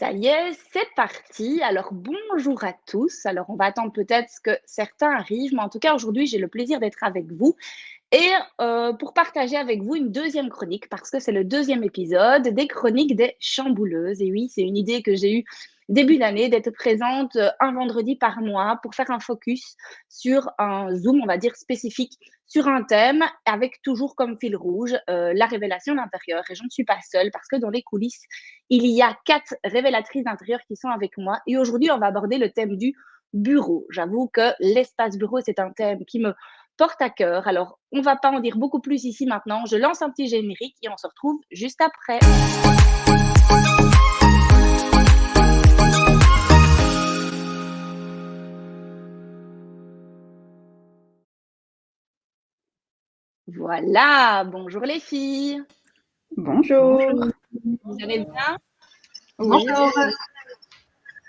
Ça y est, c'est parti. Alors, bonjour à tous. Alors, on va attendre peut-être que certains arrivent, mais en tout cas, aujourd'hui, j'ai le plaisir d'être avec vous et pour partager avec vous une deuxième chronique, parce que c'est le deuxième épisode des chroniques des chambouleuses. Et oui, c'est une idée que j'ai eue début d'année d'être présente un vendredi par mois pour faire un focus sur un zoom, on va dire, spécifique sur un thème, avec toujours comme fil rouge la révélation d'intérieur. Et je ne suis pas seule, parce que dans les coulisses, il y a 4 révélatrices d'intérieur qui sont avec moi. Et aujourd'hui, on va aborder le thème du bureau. J'avoue que l'espace bureau, c'est un thème qui me porte à cœur. Alors, on ne va pas en dire beaucoup plus ici maintenant. Je lance un petit générique et on se retrouve juste après. Voilà, bonjour les filles. Bonjour. Bonjour. Vous allez bien? Oui, Bonjour.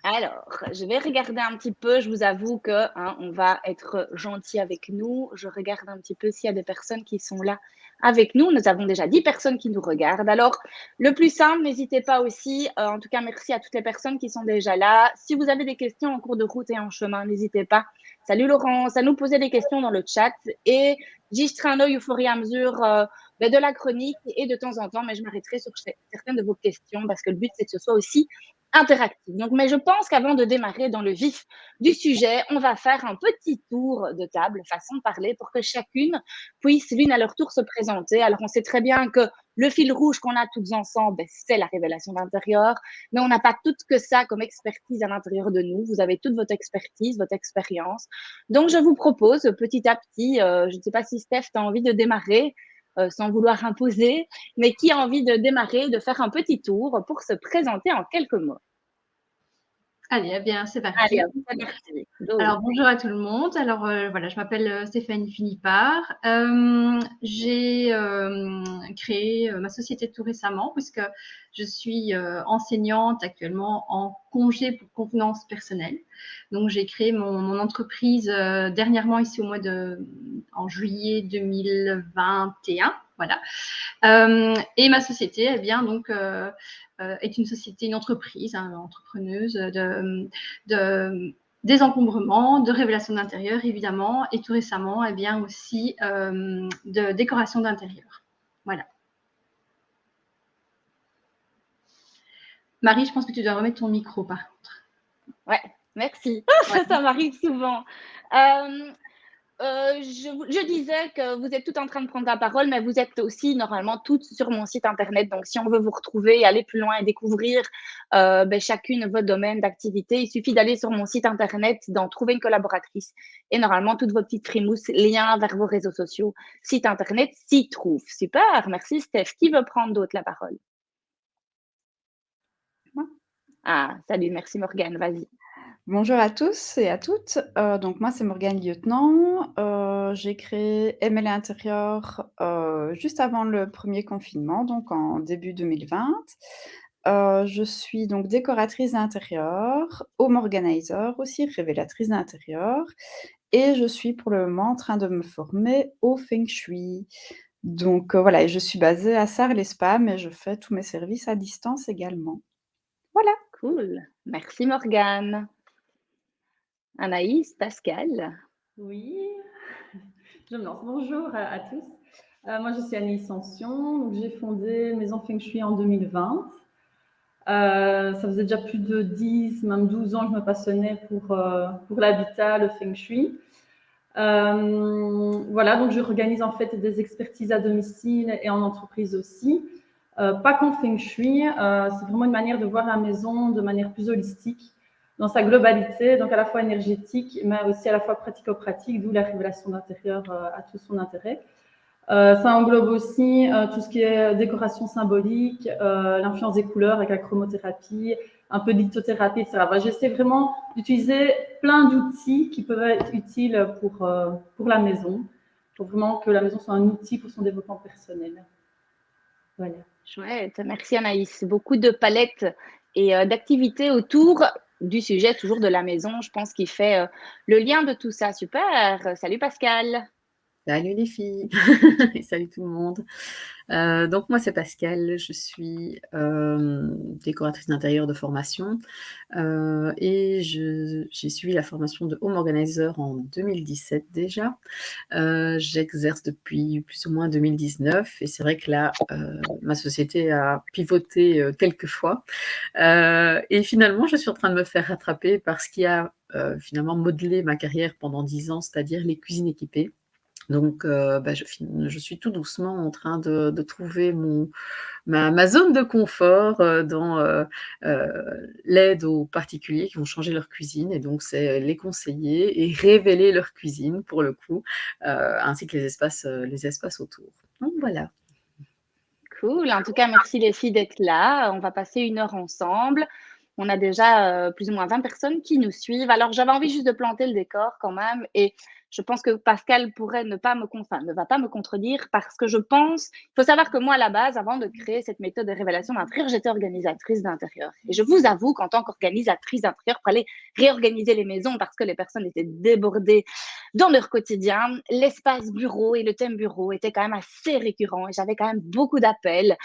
Alors, je vais regarder un petit peu. Je vous avoue que on va être gentil avec nous. Je regarde un petit peu s'il y a des personnes qui sont là avec nous. Nous avons déjà 10 personnes qui nous regardent. Alors, le plus simple, n'hésitez pas aussi. En tout cas, merci à toutes les personnes qui sont déjà là. Si vous avez des questions en cours de route et en chemin, n'hésitez pas. Salut Laurence, à nous poser des questions dans le chat et j'y jeterai un œil au fur et à mesure de la chronique et de temps en temps, mais je m'arrêterai sur certaines de vos questions parce que le but, c'est que ce soit aussi interactive. Donc, mais je pense qu'avant de démarrer dans le vif du sujet, on va faire un petit tour de table, façon de parler, pour que chacune puisse l'une à leur tour se présenter. Alors, on sait très bien que le fil rouge qu'on a toutes ensemble, c'est la révélation d'intérieur, mais on n'a pas toutes que ça comme expertise à l'intérieur de nous. Vous avez toute votre expertise, votre expérience. Donc, je vous propose petit à petit, je ne sais pas si Steph, tu as envie de démarrer, sans vouloir imposer, mais qui a envie de démarrer, de faire un petit tour pour se présenter en quelques mots. Allez, eh bien, c'est parti. Allez, c'est parti. Alors, bonjour à tout le monde. Alors, voilà, je m'appelle Stéphanie Philippard. J'ai créé ma société tout récemment puisque je suis enseignante actuellement en congé pour convenance personnelle. Donc, j'ai créé mon entreprise dernièrement ici en juillet 2021. Voilà. Et ma société, eh bien, donc, est une société, une entreprise, entrepreneuse de désencombrement, de révélation d'intérieur, évidemment, et tout récemment, eh bien, aussi de décoration d'intérieur. Voilà. Marie, je pense que tu dois remettre ton micro, par contre. Ouais, merci. Ouais. Ça m'arrive souvent. Je disais que vous êtes toutes en train de prendre la parole, mais vous êtes aussi normalement toutes sur mon site internet. Donc, si on veut vous retrouver, aller plus loin et découvrir chacune votre domaine d'activité, il suffit d'aller sur mon site internet, d'en trouver une collaboratrice. Et normalement, toutes vos petites frimouses, liens vers vos réseaux sociaux, site internet s'y trouvent. Super, merci Steph. Qui veut prendre d'autre la parole? Ah, salut, merci Morgane, vas-y. Bonjour à tous et à toutes. Donc moi, c'est Morgane Lieutenant. J'ai créé ML Intérieur juste avant le premier confinement, donc en début 2020. Je suis donc décoratrice d'intérieur, home organizer aussi, révélatrice d'intérieur, et je suis pour le moment en train de me former au Feng Shui. Donc voilà, et je suis basée à Sarre-les-Spas, mais je fais tous mes services à distance également. Voilà. Cool, merci Morgane. Anaïs, Pascal. Oui, je me lance. Bonjour à tous. Moi, je suis Anaïs Sansion. Donc, j'ai fondé Maison Feng Shui en 2020. Ça faisait déjà plus de 10, même 12 ans que je me passionnais pour l'habitat, le Feng Shui. Voilà, donc je organise en fait des expertises à domicile et en entreprise aussi. Pas qu'en Feng Shui, c'est vraiment une manière de voir la maison de manière plus holistique, dans sa globalité, donc à la fois énergétique, mais aussi à la fois pratico-pratique, d'où la révélation d'intérieur a tout son intérêt. Ça englobe aussi tout ce qui est décoration symbolique, l'influence des couleurs avec la chromothérapie, un peu de lithothérapie, etc. J'essaie vraiment d'utiliser plein d'outils qui peuvent être utiles pour la maison, pour vraiment que la maison soit un outil pour son développement personnel. Voilà. Chouette, merci Anaïs. Beaucoup de palettes et d'activités autour du sujet, toujours de la maison, je pense, qui fait le lien de tout ça. Super. Salut Pascal. Salut les filles et salut tout le monde. Donc moi c'est Pascal, je suis décoratrice d'intérieur de formation et j'ai suivi la formation de home organizer en 2017 déjà. J'exerce depuis plus ou moins 2019 et c'est vrai que là ma société a pivoté quelques fois et finalement je suis en train de me faire rattraper par ce qui a finalement modelé ma carrière pendant 10 ans, c'est-à-dire les cuisines équipées. Donc, je suis tout doucement en train de trouver ma zone de confort dans l'aide aux particuliers qui vont changer leur cuisine. Et donc, c'est les conseiller et révéler leur cuisine pour le coup, ainsi que les espaces autour. Donc voilà. Cool. En tout cas, merci les filles d'être là. On va passer 1 heure ensemble. On a déjà plus ou moins 20 personnes qui nous suivent. Alors, j'avais envie juste de planter le décor quand même. Et je pense que Pascal pourrait ne va pas me contredire parce que je pense, il faut savoir que moi, à la base, avant de créer cette méthode de révélation d'intérieur, j'étais organisatrice d'intérieur. Et je vous avoue qu'en tant qu'organisatrice d'intérieur, pour aller réorganiser les maisons parce que les personnes étaient débordées dans leur quotidien, l'espace bureau et le thème bureau étaient quand même assez récurrents et j'avais quand même beaucoup d'appels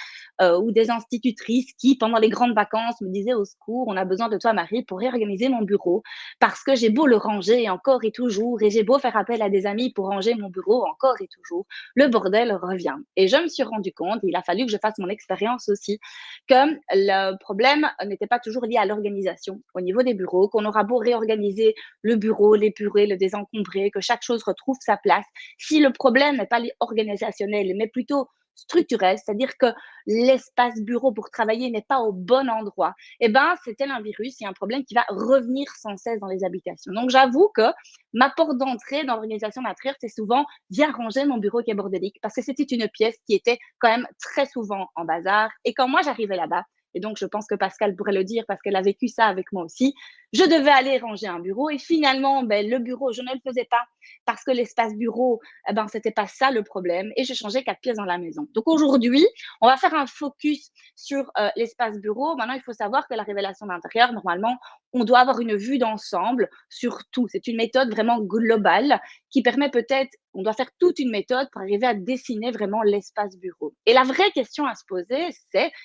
ou des institutrices qui, pendant les grandes vacances, me disaient au secours, on a besoin de toi, Marie, pour réorganiser mon bureau parce que j'ai beau le ranger encore et toujours et j'ai beau faire appel à des amis pour ranger mon bureau encore et toujours, le bordel revient. Et je me suis rendu compte, il a fallu que je fasse mon expérience aussi, que le problème n'était pas toujours lié à l'organisation au niveau des bureaux, qu'on aura beau réorganiser le bureau, l'épurer, le désencombrer, que chaque chose retrouve sa place. Si le problème n'est pas organisationnel, mais plutôt structurel, c'est-à-dire que l'espace bureau pour travailler n'est pas au bon endroit, eh ben, c'est tel un virus, il y a un problème qui va revenir sans cesse dans les habitations. Donc, j'avoue que ma porte d'entrée dans l'organisation d'intérieur, c'est souvent viens ranger mon bureau qui est bordélique parce que c'était une pièce qui était quand même très souvent en bazar. Et quand moi, j'arrivais là-bas, et donc je pense que Pascal pourrait le dire parce qu'elle a vécu ça avec moi aussi, je devais aller ranger un bureau et finalement, le bureau, je ne le faisais pas parce que l'espace bureau, c'était pas ça le problème et j'ai changé 4 pièces dans la maison. Donc aujourd'hui, on va faire un focus sur l'espace bureau. Maintenant, il faut savoir que la révélation d'intérieur, normalement, on doit avoir une vue d'ensemble sur tout. C'est une méthode vraiment globale qui permet peut-être, on doit faire toute une méthode pour arriver à dessiner vraiment l'espace bureau. Et la vraie question à se poser,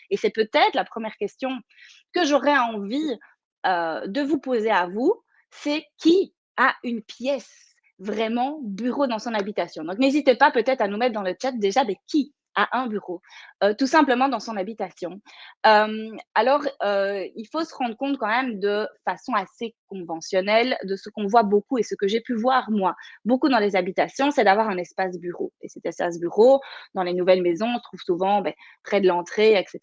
et c'est peut-être la première question que j'aurais envie de vous poser à vous, c'est qui a une pièce vraiment bureau dans son habitation. Donc, n'hésitez pas peut-être à nous mettre dans le chat déjà de qui a un bureau, tout simplement dans son habitation. Alors, il faut se rendre compte quand même de façon assez conventionnelle de ce qu'on voit beaucoup et ce que j'ai pu voir moi, beaucoup dans les habitations, c'est d'avoir un espace bureau. Et cet espace bureau, dans les nouvelles maisons, on trouve souvent près de l'entrée, etc.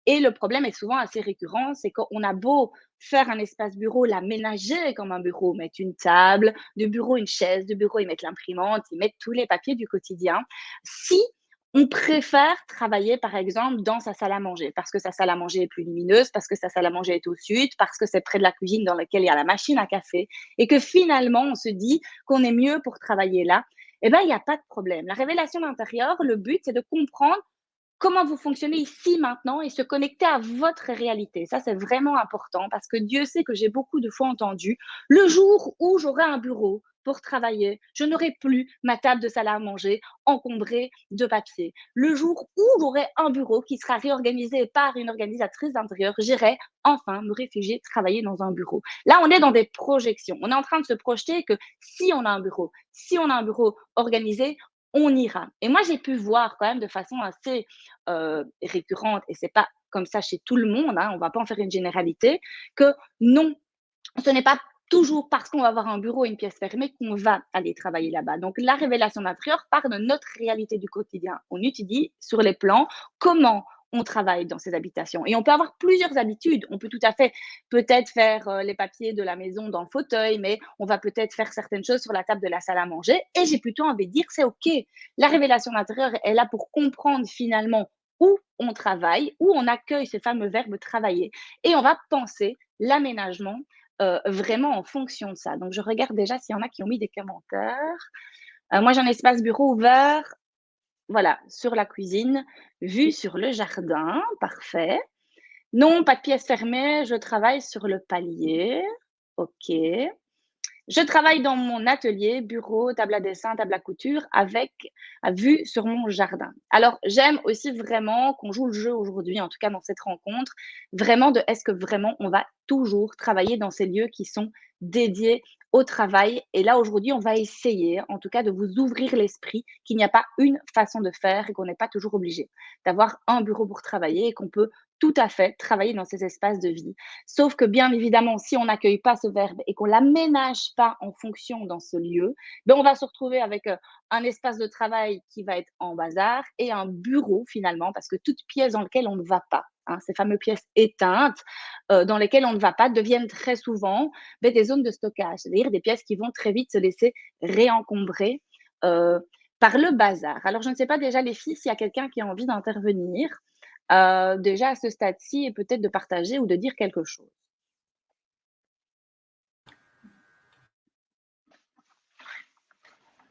Et le problème est souvent assez récurrent, c'est qu'on a beau faire un espace bureau, l'aménager comme un bureau, mettre une table de bureau, une chaise de bureau, ils mettent l'imprimante, ils mettent tous les papiers du quotidien. Si on préfère travailler, par exemple, dans sa salle à manger, parce que sa salle à manger est plus lumineuse, parce que sa salle à manger est au sud, parce que c'est près de la cuisine dans laquelle il y a la machine à café, et que finalement, on se dit qu'on est mieux pour travailler là, eh bien, il n'y a pas de problème. La révélation d'intérieur, le but, c'est de comprendre comment vous fonctionnez ici maintenant et se connecter à votre réalité. Ça, c'est vraiment important parce que Dieu sait que j'ai beaucoup de fois entendu, le jour où j'aurai un bureau pour travailler, je n'aurai plus ma table de salle à manger encombrée de papier. Le jour où j'aurai un bureau qui sera réorganisé par une organisatrice d'intérieur, j'irai enfin me réfugier, travailler dans un bureau. Là, on est dans des projections. On est en train de se projeter que si on a un bureau, si on a un bureau organisé, on ira. Et moi, j'ai pu voir quand même de façon assez récurrente, et c'est pas comme ça chez tout le monde, hein, on va pas en faire une généralité, que non, ce n'est pas toujours parce qu'on va avoir un bureau et une pièce fermée qu'on va aller travailler là-bas. Donc, la révélation d'intérieur part de notre réalité du quotidien. On étudie sur les plans comment on travaille dans ces habitations. Et on peut avoir plusieurs habitudes. On peut tout à fait peut-être faire les papiers de la maison dans le fauteuil, mais on va peut-être faire certaines choses sur la table de la salle à manger. Et j'ai plutôt envie de dire, c'est OK. La révélation d'intérieur est là pour comprendre finalement où on travaille, où on accueille ce fameux verbe travailler. Et on va penser l'aménagement vraiment en fonction de ça. Donc, je regarde déjà s'il y en a qui ont mis des commentaires. Moi, j'ai un espace bureau ouvert, voilà, sur la cuisine, vue sur le jardin, parfait. Non, pas de pièce fermée, je travaille sur le palier. OK. Je travaille dans mon atelier, bureau, table à dessin, table à couture, avec à vue sur mon jardin. Alors, j'aime aussi vraiment qu'on joue le jeu aujourd'hui, en tout cas dans cette rencontre, vraiment de est-ce que vraiment on va toujours travailler dans ces lieux qui sont dédiés au travail. Et là, aujourd'hui, on va essayer, en tout cas, de vous ouvrir l'esprit qu'il n'y a pas une façon de faire et qu'on n'est pas toujours obligé d'avoir un bureau pour travailler et qu'on peut tout à fait travailler dans ces espaces de vie. Sauf que bien évidemment, si on n'accueille pas ce verbe et qu'on l'aménage pas en fonction dans ce lieu, ben on va se retrouver avec un espace de travail qui va être en bazar et un bureau finalement, parce que toute pièce dans laquelle on ne va pas, hein, ces fameuses pièces éteintes dans lesquelles on ne va pas, deviennent très souvent des zones de stockage, c'est-à-dire des pièces qui vont très vite se laisser réencombrer euh, par le bazar. Alors, je ne sais pas déjà, les filles, s'il y a quelqu'un qui a envie d'intervenir déjà à ce stade-ci et peut-être de partager ou de dire quelque chose.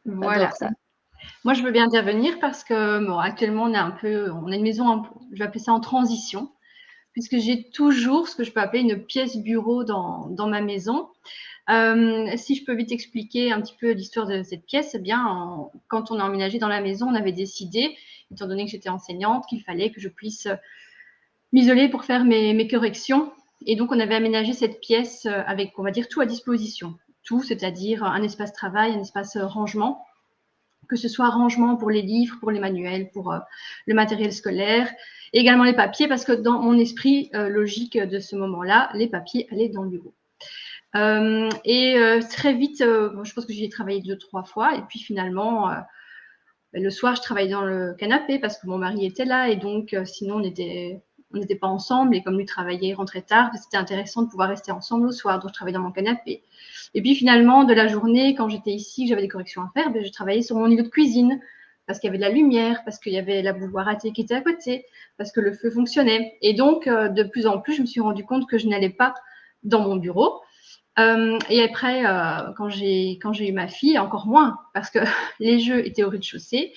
Voilà. J'adore ça. Moi, je veux bien intervenir parce que bon, actuellement, on a une maison, je vais appeler ça en transition, puisque j'ai toujours ce que je peux appeler une pièce bureau dans ma maison. Si je peux vite expliquer un petit peu l'histoire de cette pièce, eh bien, quand on a emménagé dans la maison, on avait décidé, étant donné que j'étais enseignante, qu'il fallait que je puisse m'isoler pour faire mes corrections. Et donc, on avait aménagé cette pièce avec, on va dire, tout à disposition. Tout, c'est-à-dire un espace travail, un espace rangement, que ce soit rangement pour les livres, pour les manuels, pour le matériel scolaire, et également les papiers, parce que dans mon esprit logique de ce moment-là, les papiers allaient dans le bureau. Très vite, je pense que j'y ai travaillé 2-3 fois, et puis finalement, le soir, je travaillais dans le canapé parce que mon mari était là, et donc sinon on n'était pas ensemble, et comme lui travaillait, rentrait tard, c'était intéressant de pouvoir rester ensemble le soir, donc je travaillais dans mon canapé. Et puis finalement, de la journée, quand j'étais ici, j'avais des corrections à faire, je travaillais sur mon îlot de cuisine, parce qu'il y avait de la lumière, parce qu'il y avait la bouilloire à thé qui était à côté, parce que le feu fonctionnait. Et donc, de plus en plus, je me suis rendu compte que je n'allais pas dans mon bureau. Et après, quand j'ai eu ma fille, encore moins, parce que les jeux étaient au rez-de-chaussée.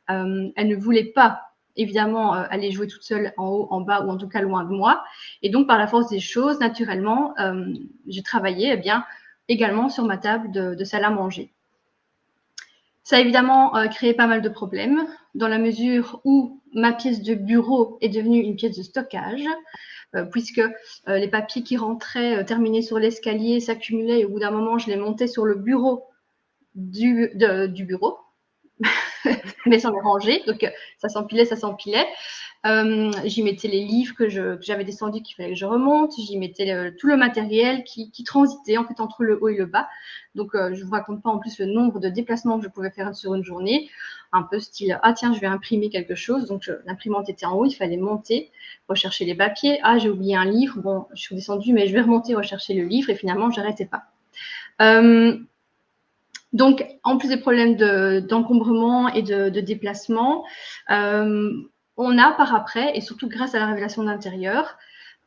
Elle ne voulait pas, évidemment, aller jouer toute seule en haut, en bas, ou en tout cas loin de moi. Et donc, par la force des choses, naturellement, j'ai travaillé également sur ma table de salle à manger. Ça a évidemment créé pas mal de problèmes, dans la mesure où ma pièce de bureau est devenue une pièce de stockage, puisque les papiers qui rentraient terminés sur l'escalier s'accumulaient, et au bout d'un moment, je les montais sur le bureau du bureau, mais sans les ranger, donc ça s'empilait. J'y mettais les livres que j'avais descendus, qu'il fallait que je remonte, j'y mettais tout le matériel qui transitait en fait entre le haut et le bas. Donc je ne vous raconte pas en plus le nombre de déplacements que je pouvais faire sur une journée, un peu style ah tiens, je vais imprimer quelque chose, donc l'imprimante était en haut, il fallait monter, rechercher les papiers, ah j'ai oublié un livre, bon je suis descendue mais je vais remonter rechercher le livre, et finalement j'arrêtais pas. Donc, en plus des problèmes d'encombrement et de déplacement, on a par après, et surtout grâce à la révélation d'intérieur,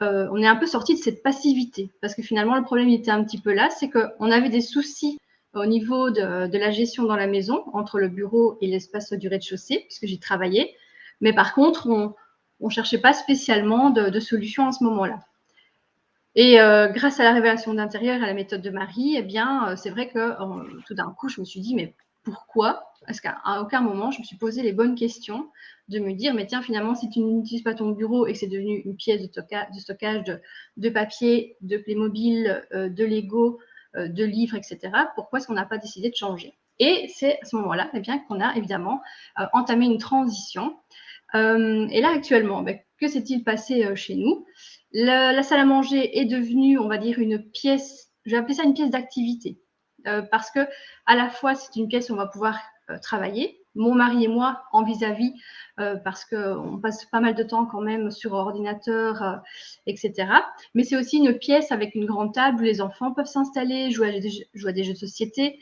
on est un peu sorti de cette passivité. Parce que finalement, le problème était un petit peu là, c'est qu'on avait des soucis au niveau de la gestion dans la maison, entre le bureau et l'espace du rez-de-chaussée, puisque j'y travaillais. Mais par contre, on ne cherchait pas spécialement de solution à ce moment-là. Et grâce à la révélation d'intérieur et à la méthode de Marie, eh bien, c'est vrai que tout d'un coup, je me suis dit, mais pourquoi? Parce qu'à aucun moment, je me suis posé les bonnes questions de me dire, mais tiens, finalement, si tu n'utilises pas ton bureau et que c'est devenu une pièce de stockage de papier, de Playmobil, de Lego, de livres, etc., pourquoi est-ce qu'on n'a pas décidé de changer? Et c'est à ce moment-là eh bien, qu'on a évidemment entamé une transition. Et là, actuellement, que s'est-il passé chez nous? La salle à manger est devenue, on va dire, une pièce, je vais appeler ça une pièce d'activité, parce que à la fois, c'est une pièce où on va pouvoir travailler, mon mari et moi, en vis-à-vis, parce qu'on passe pas mal de temps quand même sur ordinateur, etc. Mais c'est aussi une pièce avec une grande table où les enfants peuvent s'installer, jouer à des jeux de société,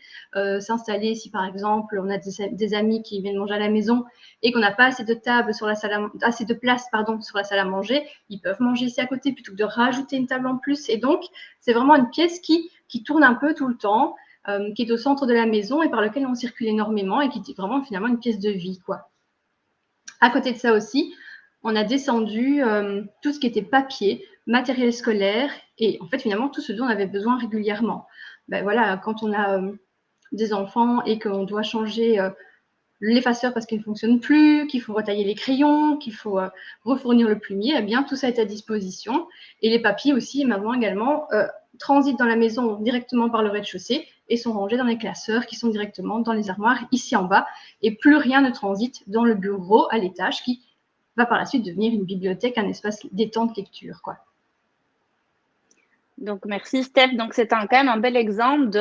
s'installer si par exemple on a des amis qui viennent manger à la maison et qu'on n'a pas assez de table sur la salle assez de place sur la salle à manger, ils peuvent manger ici à côté plutôt que de rajouter une table en plus. Et donc, c'est vraiment une pièce qui tourne un peu tout le temps, qui est au centre de la maison et par lequel on circule énormément et qui est vraiment finalement une pièce de vie, quoi. À côté de ça aussi, on a descendu tout ce qui était papier, matériel scolaire et en fait finalement tout ce dont on avait besoin régulièrement. ben voilà, quand on a des enfants et qu'on doit changer l'effaceur parce qu'il ne fonctionne plus, qu'il faut retailler les crayons, qu'il faut refournir le plumier, eh bien, tout ça est à disposition. Et les papiers aussi, maintenant également, transitent dans la maison directement par le rez-de-chaussée et sont rangés dans les classeurs qui sont directement dans les armoires ici en bas. Et plus rien ne transite dans le bureau à l'étage qui va par la suite devenir une bibliothèque, un espace détente lecture, quoi. Donc, merci Steph. Donc, c'est quand même un bel exemple de,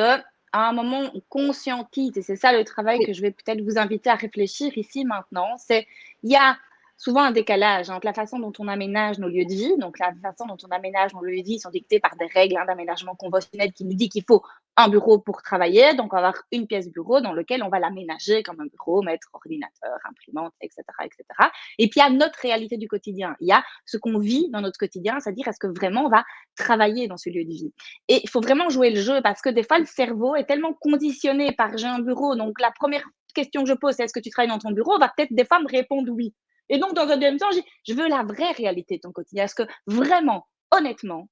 à un moment, on conscientise. Et c'est ça le travail que je vais peut-être vous inviter à réfléchir ici maintenant. C'est, il y a souvent un décalage entre la façon dont on aménage nos lieux de vie. Donc, la façon dont on aménage nos lieux de vie sont dictées par des règles d'aménagement conventionnel qui nous dit qu'il faut un bureau pour travailler. Donc, on va avoir une pièce bureau dans laquelle on va l'aménager comme un bureau, mettre ordinateur, imprimante, etc., etc. Et puis, il y a notre réalité du quotidien. Il y a ce qu'on vit dans notre quotidien, c'est-à-dire est-ce que vraiment on va travailler dans ce lieu de vie. Et il faut vraiment jouer le jeu parce que des fois, le cerveau est tellement conditionné par j'ai un bureau. Donc, la première question que je pose, c'est est-ce que tu travailles dans ton bureau? On va peut-être des fois me répondre oui. Et donc, dans un deuxième temps, je veux la vraie réalité de ton quotidien. Est-ce que vraiment, honnêtement,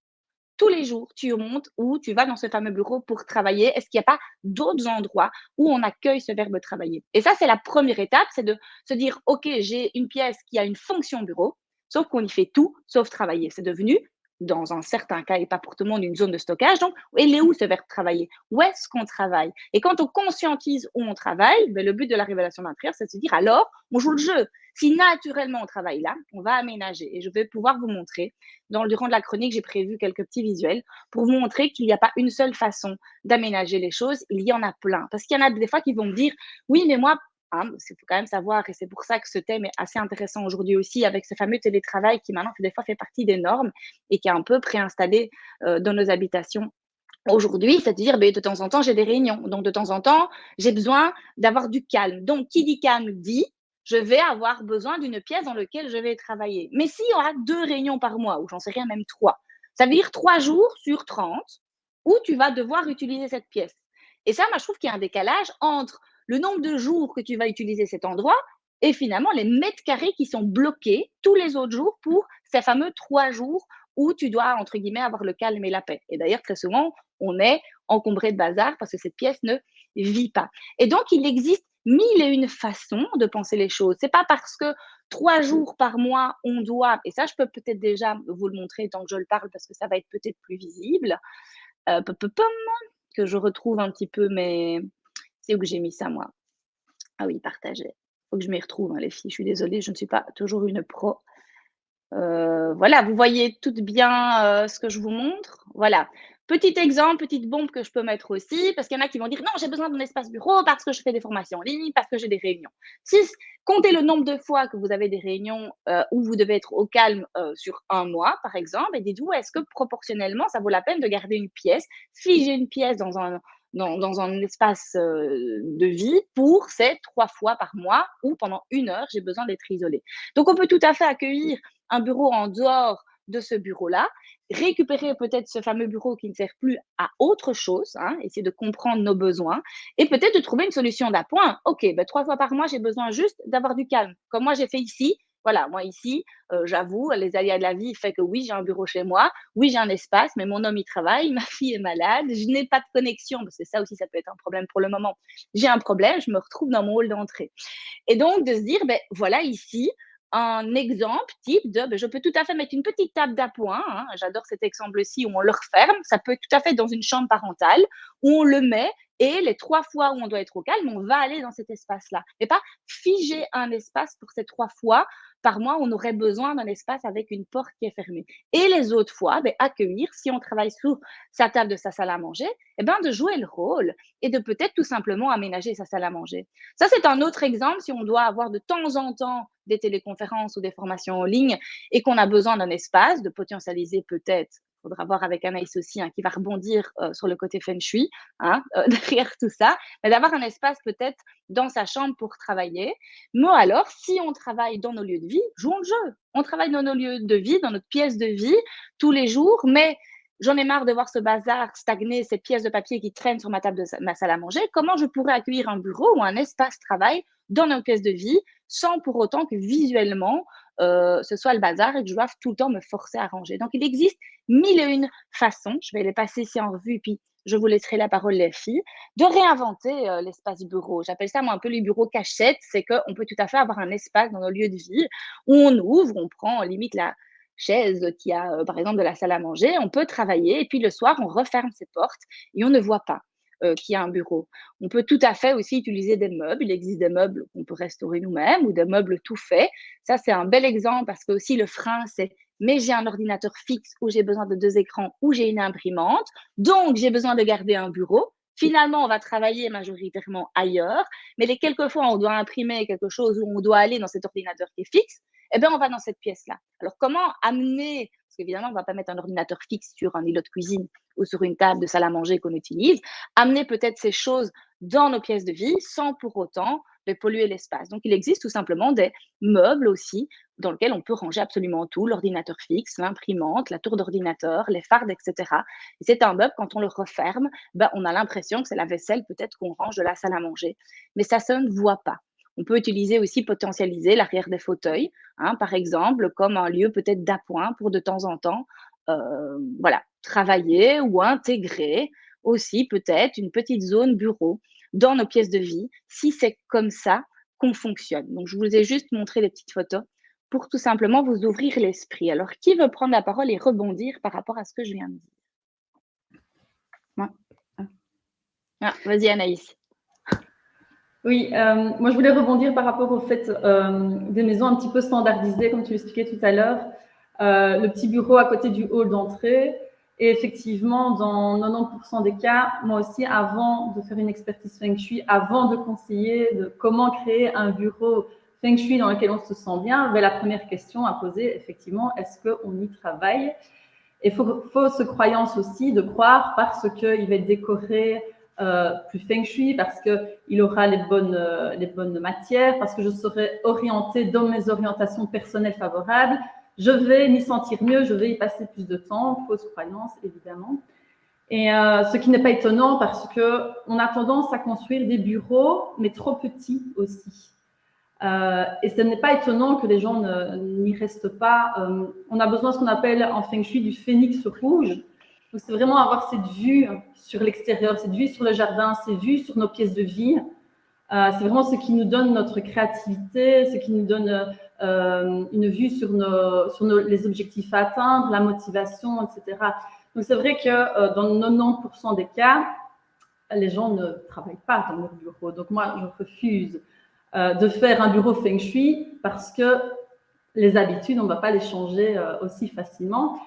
tous les jours, tu montes ou tu vas dans ce fameux bureau pour travailler? Est-ce qu'il n'y a pas d'autres endroits où on accueille ce verbe travailler? Et ça, c'est la première étape, c'est de se dire, OK, j'ai une pièce qui a une fonction bureau, sauf qu'on y fait tout, sauf travailler. C'est devenu, dans un certain cas et pas pour tout le monde, une zone de stockage. Donc, elle est où ce verbe travailler? Où est-ce qu'on travaille? Et quand on conscientise où on travaille, ben, le but de la révélation d'intérieur, c'est de se dire, alors, on joue le jeu. Si naturellement on travaille là, on va aménager. Et je vais pouvoir vous montrer durant la chronique, j'ai prévu quelques petits visuels pour vous montrer qu'il n'y a pas une seule façon d'aménager les choses, il y en a plein. Parce qu'il y en a des fois qui vont me dire, oui, mais moi, il faut quand même savoir, et c'est pour ça que ce thème est assez intéressant aujourd'hui aussi, avec ce fameux télétravail qui maintenant, des fois, fait partie des normes et qui est un peu préinstallé dans nos habitations. Aujourd'hui, c'est-à-dire, de temps en temps, j'ai des réunions. Donc, de temps en temps, j'ai besoin d'avoir du calme. Donc, qui dit calme dit, je vais avoir besoin d'une pièce dans laquelle je vais travailler. Mais s'il y aura 2 réunions par mois, ou j'en sais rien, même 3, ça veut dire 3 jours sur 30 où tu vas devoir utiliser cette pièce. Et ça, moi, je trouve qu'il y a un décalage entre le nombre de jours que tu vas utiliser cet endroit et finalement les mètres carrés qui sont bloqués tous les autres jours pour ces fameux 3 jours où tu dois, entre guillemets, avoir le calme et la paix. Et d'ailleurs, très souvent, on est encombré de bazar parce que cette pièce ne vit pas. Et donc, il existe 1001 façons de penser les choses. C'est pas parce que 3 jours par mois, on doit, et ça, je peux peut-être déjà vous le montrer tant que je le parle parce que ça va être peut-être plus visible, que je retrouve un petit peu mes... C'est où que j'ai mis ça, moi? Ah oui, partager. Il faut que je m'y retrouve, hein, les filles. Je suis désolée, je ne suis pas toujours une pro. Voilà, vous voyez toutes bien ce que je vous montre. Voilà. Petit exemple, petite bombe que je peux mettre aussi, parce qu'il y en a qui vont dire non, j'ai besoin d'un espace bureau parce que je fais des formations en ligne, parce que j'ai des réunions. Si, comptez le nombre de fois que vous avez des réunions où vous devez être au calme sur un mois, par exemple, et dites-vous, est-ce que proportionnellement, ça vaut la peine de garder une pièce, figer une pièce dans un espace de vie pour ces 3 fois par mois où pendant 1 heure, j'ai besoin d'être isolée. Donc, on peut tout à fait accueillir un bureau en dehors de ce bureau-là, récupérer peut-être ce fameux bureau qui ne sert plus à autre chose, hein, essayer de comprendre nos besoins et peut-être de trouver une solution d'appoint. OK, 3 fois par mois, j'ai besoin juste d'avoir du calme. Comme moi, j'ai fait ici. Voilà, moi ici, j'avoue, les aléas de la vie fait que oui, j'ai un bureau chez moi, oui, j'ai un espace, mais mon homme, il travaille, ma fille est malade, je n'ai pas de connexion, parce que ça aussi, ça peut être un problème pour le moment. J'ai un problème, je me retrouve dans mon hall d'entrée. Et donc, de se dire, voilà ici, un exemple type de, je peux tout à fait mettre une petite table d'appoint, hein, j'adore cet exemple-ci où on le referme, ça peut être tout à fait dans une chambre parentale, où on le met et les 3 fois où on doit être au calme, on va aller dans cet espace-là. Mais pas figer un espace pour ces 3 fois par mois, on aurait besoin d'un espace avec une porte qui est fermée. Et les autres fois, accueillir, si on travaille sur sa table de sa salle à manger, de jouer le rôle et de peut-être tout simplement aménager sa salle à manger. Ça, c'est un autre exemple si on doit avoir de temps en temps des téléconférences ou des formations en ligne et qu'on a besoin d'un espace, de potentialiser peut-être, il faudra voir avec Anaïs aussi, hein, qui va rebondir sur le côté feng shui, hein, derrière tout ça, mais d'avoir un espace peut-être dans sa chambre pour travailler. Mais alors, si on travaille dans nos lieux de vie, jouons le jeu. On travaille dans nos lieux de vie, dans notre pièce de vie, tous les jours, mais j'en ai marre de voir ce bazar stagner, ces pièces de papier qui traînent sur ma table de ma salle à manger. Comment je pourrais accueillir un bureau ou un espace travail dans nos pièces de vie sans pour autant que visuellement, ce soit le bazar et que je doive tout le temps me forcer à ranger. Donc il existe 1001 façons, je vais les passer ici en revue, puis je vous laisserai la parole les filles, de réinventer l'espace bureau. J'appelle ça moi un peu les bureaux cachettes, c'est qu'on peut tout à fait avoir un espace dans nos lieux de vie où on ouvre, on prend limite la chaise qui a par exemple de la salle à manger, on peut travailler et puis le soir on referme ses portes et on ne voit pas qu'il y a un bureau. On peut tout à fait aussi utiliser des meubles. Il existe des meubles qu'on peut restaurer nous-mêmes ou des meubles tout faits. Ça, c'est un bel exemple parce que aussi le frein, c'est mais j'ai un ordinateur fixe où j'ai besoin de 2 écrans, où j'ai une imprimante, donc j'ai besoin de garder un bureau. Finalement, on va travailler majoritairement ailleurs, mais les quelques fois où on doit imprimer quelque chose, où on doit aller dans cet ordinateur qui est fixe, eh bien, on va dans cette pièce-là. Alors, comment amener, parce qu'évidemment, on ne va pas mettre un ordinateur fixe sur un îlot de cuisine ou sur une table de salle à manger qu'on utilise, amener peut-être ces choses dans nos pièces de vie sans pour autant de polluer l'espace. Donc, il existe tout simplement des meubles aussi dans lesquels on peut ranger absolument tout, l'ordinateur fixe, l'imprimante, la tour d'ordinateur, les fardes, etc. Et c'est un meuble, quand on le referme, ben, on a l'impression que c'est la vaisselle peut-être qu'on range de la salle à manger. Mais ça se ne voit pas. On peut utiliser aussi, potentialiser l'arrière des fauteuils, hein, par exemple, comme un lieu peut-être d'appoint pour de temps en temps, voilà, travailler ou intégrer aussi peut-être une petite zone bureau dans nos pièces de vie, si c'est comme ça qu'on fonctionne. Donc, je vous ai juste montré des petites photos pour tout simplement vous ouvrir l'esprit. Alors, qui veut prendre la parole et rebondir par rapport à ce que je viens de dire? Moi. Ah, vas-y, Anaïs. Oui, moi je voulais rebondir par rapport au fait des maisons un petit peu standardisées, comme tu l'expliquais tout à l'heure. Le petit bureau à côté du hall d'entrée. Et effectivement, dans 90% des cas, moi aussi, avant de faire une expertise Feng Shui, avant de conseiller de comment créer un bureau Feng Shui dans lequel on se sent bien, la première question à poser, effectivement, est-ce qu'on y travaille? Et fausse croyance aussi de croire parce qu'il va être décoré plus Feng Shui, parce qu'il aura les bonnes matières, parce que je serai orientée dans mes orientations personnelles favorables, je vais m'y sentir mieux, je vais y passer plus de temps. Fausse croyance, évidemment. Et ce qui n'est pas étonnant parce qu'on a tendance à construire des bureaux, mais trop petits aussi. Et ce n'est pas étonnant que les gens n'y restent pas. On a besoin de ce qu'on appelle en Feng Shui du phénix rouge. Donc, c'est vraiment avoir cette vue sur l'extérieur, cette vue sur le jardin, cette vue sur nos pièces de vie. C'est vraiment ce qui nous donne notre créativité, ce qui nous donne une vue sur les objectifs à atteindre, la motivation, etc. Donc, c'est vrai que dans 90% des cas, les gens ne travaillent pas dans leur bureau. Donc, moi, je refuse de faire un bureau Feng Shui parce que les habitudes, on ne va pas les changer aussi facilement.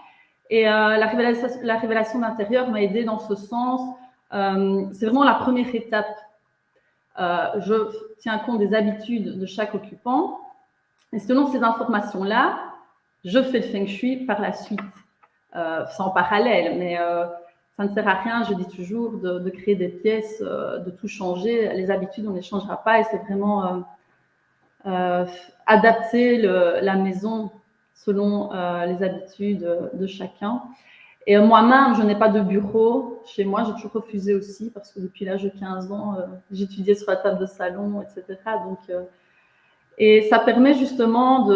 Et la révélation d'intérieur m'a aidée dans ce sens. C'est vraiment la première étape. Je tiens compte des habitudes de chaque occupant. Et selon ces informations-là, je fais le Feng Shui par la suite. C'est en parallèle, mais ça ne sert à rien, je dis toujours, de créer des pièces, de tout changer. Les habitudes, on ne les changera pas et c'est vraiment adapter la maison selon les habitudes de chacun. Et moi-même, je n'ai pas de bureau chez moi. J'ai toujours refusé aussi parce que depuis l'âge de 15 ans, j'étudiais sur la table de salon, etc. Donc, et ça permet justement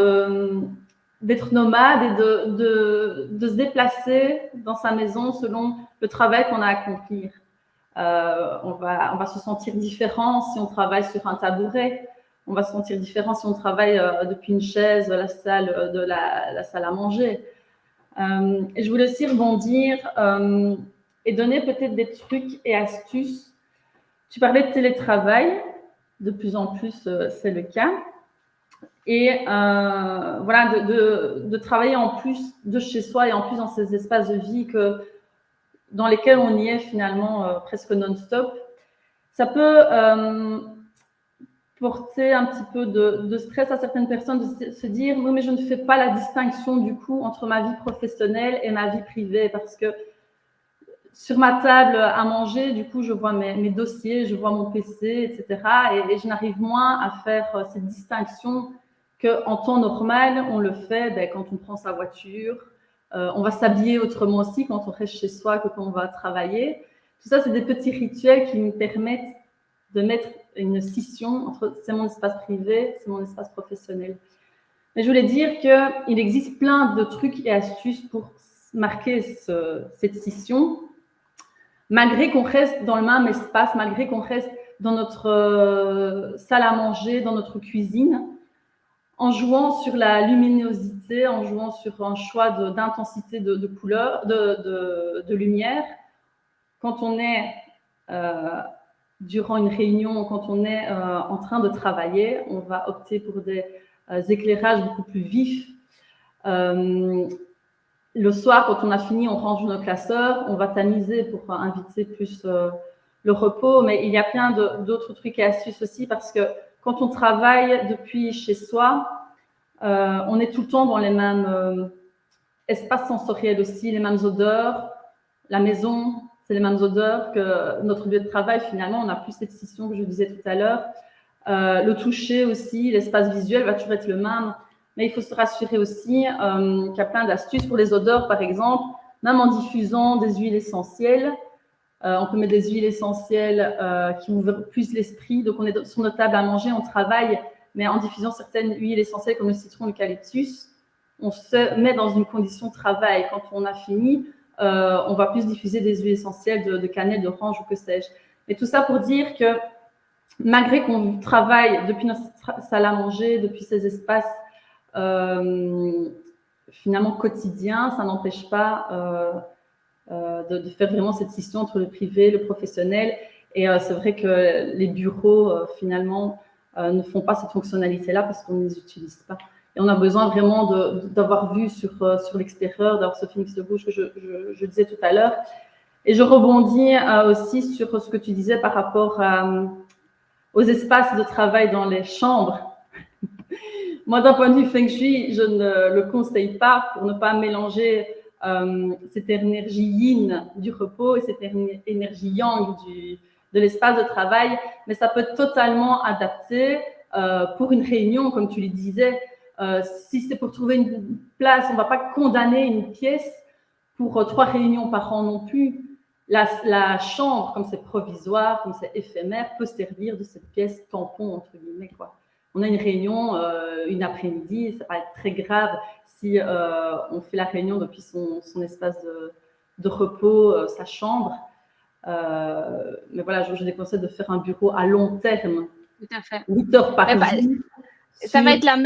d'être nomade et de se déplacer dans sa maison selon le travail qu'on a à accomplir. On va se sentir différent si on travaille sur un tabouret. On va se sentir différent si on travaille depuis une chaise, la salle à manger. Et je voulais aussi rebondir et donner peut-être des trucs et astuces. Tu parlais de télétravail, de plus en plus c'est le cas. Et voilà, de travailler en plus de chez soi et en plus dans ces espaces de vie dans lesquels on y est finalement presque non-stop. Ça peut porter un petit peu de stress à certaines personnes de se dire oui, mais je ne fais pas la distinction du coup entre ma vie professionnelle et ma vie privée parce que sur ma table à manger, du coup, je vois mes dossiers, je vois mon PC, etc. Et je n'arrive moins à faire cette distinction qu'en temps normal, on le fait quand on prend sa voiture. On va s'habiller autrement aussi quand on reste chez soi que quand on va travailler. Tout ça, c'est des petits rituels qui me permettent de mettre une scission entre c'est mon espace privé, c'est mon espace professionnel. Mais je voulais dire qu'il existe plein de trucs et astuces pour marquer cette scission, malgré qu'on reste dans le même espace, malgré qu'on reste dans notre salle à manger, dans notre cuisine, en jouant sur la luminosité, en jouant sur un choix d'intensité de couleur, de lumière. Quand on est durant une réunion, quand on est en train de travailler, on va opter pour des éclairages beaucoup plus vifs. Le soir, quand on a fini, on range nos classeurs, on va tamiser pour inviter plus le repos, mais il y a plein d'autres trucs et astuces aussi parce que quand on travaille depuis chez soi, on est tout le temps dans les mêmes espaces sensoriels aussi, les mêmes odeurs. La maison, c'est les mêmes odeurs que notre lieu de travail. Finalement, on n'a plus cette scission que je disais tout à l'heure. Le toucher aussi, l'espace visuel va toujours être le même. Mais il faut se rassurer aussi qu'il y a plein d'astuces pour les odeurs, par exemple, même en diffusant des huiles essentielles. On peut mettre des huiles essentielles qui ouvrent plus l'esprit. Donc, on est sur notre table à manger, on travaille, mais en diffusant certaines huiles essentielles comme le citron, l'eucalyptus, on se met dans une condition de travail. Quand on a fini, on va plus diffuser des huiles essentielles de cannelle, d'orange ou que sais-je. Mais tout ça pour dire que malgré qu'on travaille depuis notre salle à manger, depuis ces espaces finalement quotidiens, ça n'empêche pas de faire vraiment cette scission entre le privé, le professionnel. Et c'est vrai que les bureaux, finalement, ne font pas cette fonctionnalité-là parce qu'on ne les utilise pas. Et on a besoin vraiment d'avoir vu sur l'extérieur, d'avoir ce film de rouge que je disais tout à l'heure. Et je rebondis aussi sur ce que tu disais par rapport aux espaces de travail dans les chambres. Moi, d'un point de vue Feng Shui, je ne le conseille pas pour ne pas mélanger cette énergie yin du repos et cette énergie yang de l'espace de travail, mais ça peut être totalement adapté pour une réunion, comme tu le disais. Si c'est pour trouver une place, on ne va pas condamner une pièce pour 3 réunions par an non plus. La chambre, comme c'est provisoire, comme c'est éphémère, peut servir de cette pièce tampon, entre guillemets, quoi. On a une réunion une après-midi, ça va être très grave si on fait la réunion depuis son espace de repos, sa chambre. Mais voilà, je déconseille de faire un bureau à long terme. Tout à fait. 8 heures par jour. Ça va être la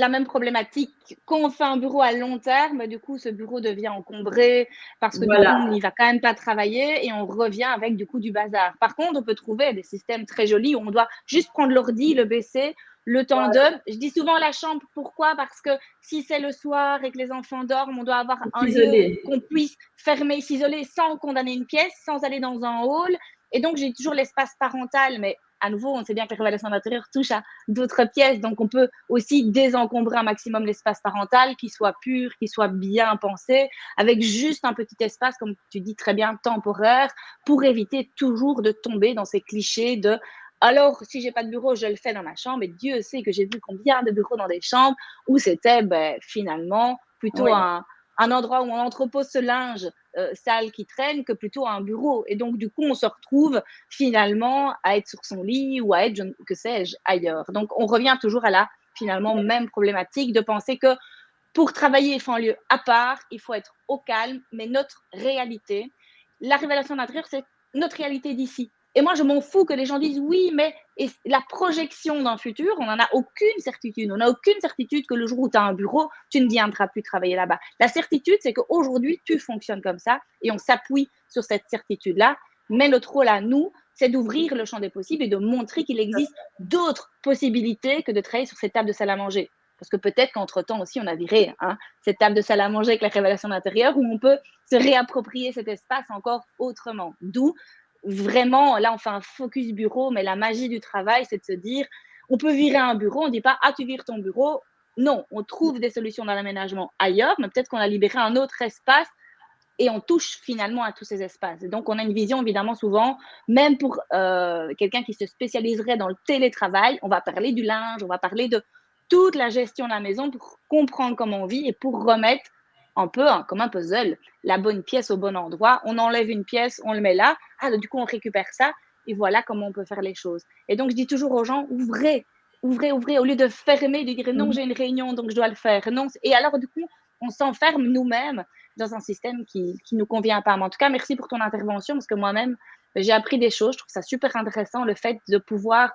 même problématique. Quand on fait un bureau à long terme, du coup, ce bureau devient encombré parce que Voilà. du coup, on n'y va quand même pas travailler et on revient avec du coup du bazar. Par contre, on peut trouver des systèmes très jolis où on doit juste prendre l'ordi, le baisser, le temps de. Je dis souvent la chambre, pourquoi? Parce que si c'est le soir et que les enfants dorment, on doit avoir un lieu qu'on puisse fermer, s'isoler sans condamner une pièce, sans aller dans un hall. Et donc, j'ai toujours l'espace parental, mais à nouveau, on sait bien que la révélation d'intérieur touche à d'autres pièces, donc on peut aussi désencombrer un maximum l'espace parental, qu'il soit pur, qu'il soit bien pensé, avec juste un petit espace, comme tu dis très bien, temporaire, pour éviter toujours de tomber dans ces clichés de alors, si j'ai pas de bureau, je le fais dans ma chambre. Et Dieu sait que j'ai vu combien de bureaux dans des chambres où c'était finalement plutôt un endroit où on entrepose ce linge sale qui traîne que plutôt un bureau. Et donc, du coup, on se retrouve finalement à être sur son lit ou à être, que sais-je, ailleurs. Donc, on revient toujours à la finalement même problématique de penser que pour travailler, il faut un lieu à part, il faut être au calme, mais notre réalité, la révélation d'intérieur, c'est notre réalité d'ici. Et moi, je m'en fous que les gens disent oui, mais la projection d'un futur, on n'en a aucune certitude. On n'a aucune certitude que le jour où tu as un bureau, tu ne viendras plus travailler là-bas. La certitude, c'est qu'aujourd'hui, tu fonctionnes comme ça et on s'appuie sur cette certitude-là. Mais notre rôle à nous, c'est d'ouvrir le champ des possibles et de montrer qu'il existe d'autres possibilités que de travailler sur cette table de salle à manger. Parce que peut-être qu'entre-temps aussi, on a viré cette table de salle à manger avec la révélation d'intérieur où on peut se réapproprier cet espace encore autrement. D'où vraiment, là, on fait un focus bureau, mais la magie du travail, c'est de se dire, on peut virer un bureau, on ne dit pas, ah, tu vires ton bureau. Non, on trouve des solutions dans l'aménagement ailleurs, mais peut-être qu'on a libéré un autre espace et on touche finalement à tous ces espaces. Et donc, on a une vision, évidemment, souvent, même pour quelqu'un qui se spécialiserait dans le télétravail, on va parler du linge, on va parler de toute la gestion de la maison pour comprendre comment on vit et pour remettre un peu comme un puzzle, la bonne pièce au bon endroit. On enlève une pièce, on le met là. Ah, du coup, on récupère ça et voilà comment on peut faire les choses. Et donc, je dis toujours aux gens, ouvrez ouvrez, ouvrez, au lieu de fermer, de dire non, Mhm. j'ai une réunion, donc je dois le faire. Non, et alors, du coup, on s'enferme nous-mêmes dans un système qui ne nous convient pas. Mais en tout cas, merci pour ton intervention, parce que moi-même, j'ai appris des choses. Je trouve ça super intéressant, le fait de pouvoir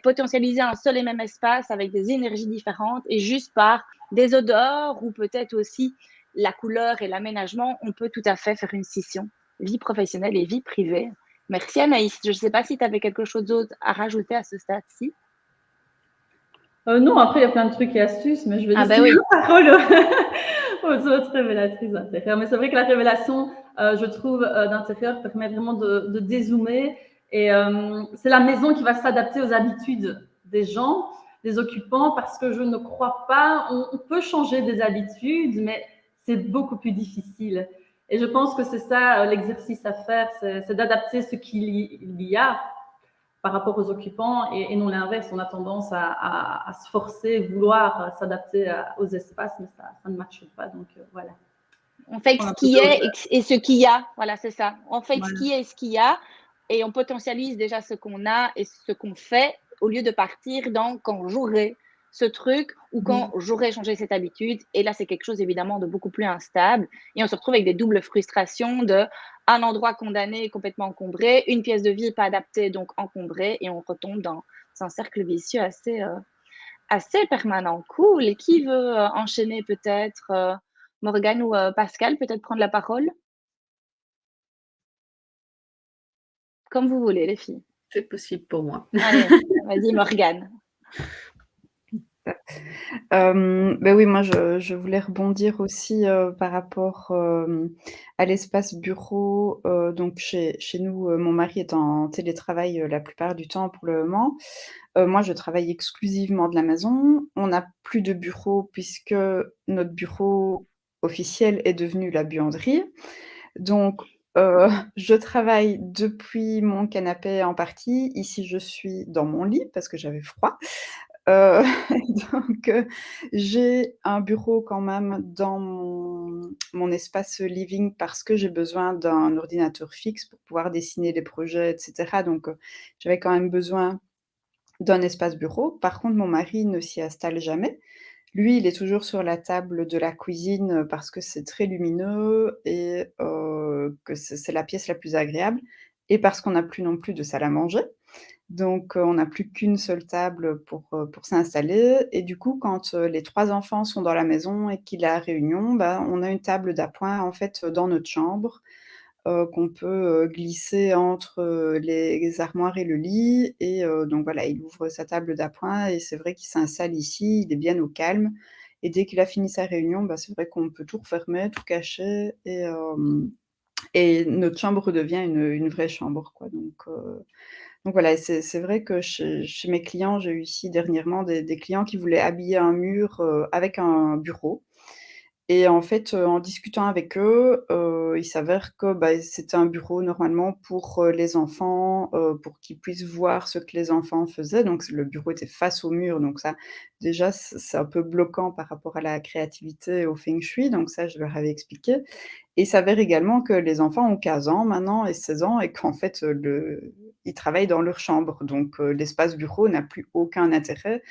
potentialiser un seul et même espace avec des énergies différentes et juste par des odeurs ou peut-être aussi la couleur et l'aménagement, on peut tout à fait faire une scission, vie professionnelle et vie privée. Merci Anaïs. Je ne sais pas si tu avais quelque chose d'autre à rajouter à ce stade-ci. Non, après, il y a plein de trucs et astuces, mais je vais Ah laisser ben oui. la parole aux autres révélatrices d'intérieur. Mais c'est vrai que la révélation, je trouve, d'intérieur permet vraiment de dézoomer. Et c'est la maison qui va s'adapter aux habitudes des gens, des occupants, parce que je ne crois pas, on peut changer des habitudes, mais c'est beaucoup plus difficile. Et je pense que c'est ça l'exercice à faire, c'est d'adapter ce qu'il y a par rapport aux occupants et non l'inverse. On a tendance à se forcer, vouloir s'adapter aux espaces, mais ça ne marche pas. Donc voilà. On fait On ce a un peu qui de est hauteur. et ce qu'il y a. Voilà, c'est ça. On fait ce Voilà. qui est et ce qu'il y a et on potentialise déjà ce qu'on a et ce qu'on fait au lieu de partir dans quand j'aurai ce truc ou quand j'aurai changé cette habitude. Et là, c'est quelque chose évidemment de beaucoup plus instable. Et on se retrouve avec des doubles frustrations de un endroit condamné complètement encombré, une pièce de vie pas adaptée donc encombrée et on retombe dans un cercle vicieux assez permanent. Cool. Et qui veut enchaîner peut-être Morgane ou Pascal, peut-être prendre la parole? Comme vous voulez, les filles. C'est possible pour moi. Allez, vas-y, Morgane. Ben oui, moi je voulais rebondir aussi, par rapport, à l'espace bureau, donc chez nous, mon mari est en télétravail, la plupart du temps pour le moment. Moi, je travaille exclusivement de la maison. On n'a plus de bureau puisque notre bureau officiel est devenu la buanderie. Donc, je travaille depuis mon canapé en partie. Ici, je suis dans mon lit parce que j'avais froid. Heu, donc, j'ai un bureau quand même dans mon espace living parce que j'ai besoin d'un ordinateur fixe pour pouvoir dessiner des projets et cetera. Donc, j'avais quand même besoin d'un espace bureau. Par contre, mon mari ne s'y installe jamais. Lui, il est toujours sur la table de la cuisine, parce que c'est très lumineux et que c'est la pièce la plus agréable et parce qu'on n'a plus non plus de salle à manger. Donc on n'a plus qu'une seule table pour s'installer et du coup, quand, les 3 enfants sont dans la maison et qu'il est à réunion, bah, on a une table d'appoint, en fait, dans notre chambre, qu'on peut, glisser entre, les armoires et le lit et donc voilà, il ouvre sa table d'appoint et c'est vrai qu'il s'installe ici, il est bien au calme et dès qu'il a fini sa réunion, bah, c'est vrai qu'on peut tout refermer, tout cacher et notre chambre redevient une vraie chambre, quoi donc voilà, c'est vrai que chez mes clients, j'ai eu ici dernièrement des clients qui voulaient habiller un mur, avec un bureau et en fait, en discutant avec eux, il s'avère que, bah, c'était un bureau normalement pour, les enfants, pour qu'ils puissent voir ce que les enfants faisaient. Donc le bureau était face au mur, donc ça, déjà, c'est un peu bloquant par rapport à la créativité et au feng shui, donc ça, je leur avais expliqué et il s'avère également que les enfants ont 15 ans maintenant et 16 ans et qu'en fait, ils travaillent dans leur chambre, donc l'espace bureau n'a plus aucun intérêt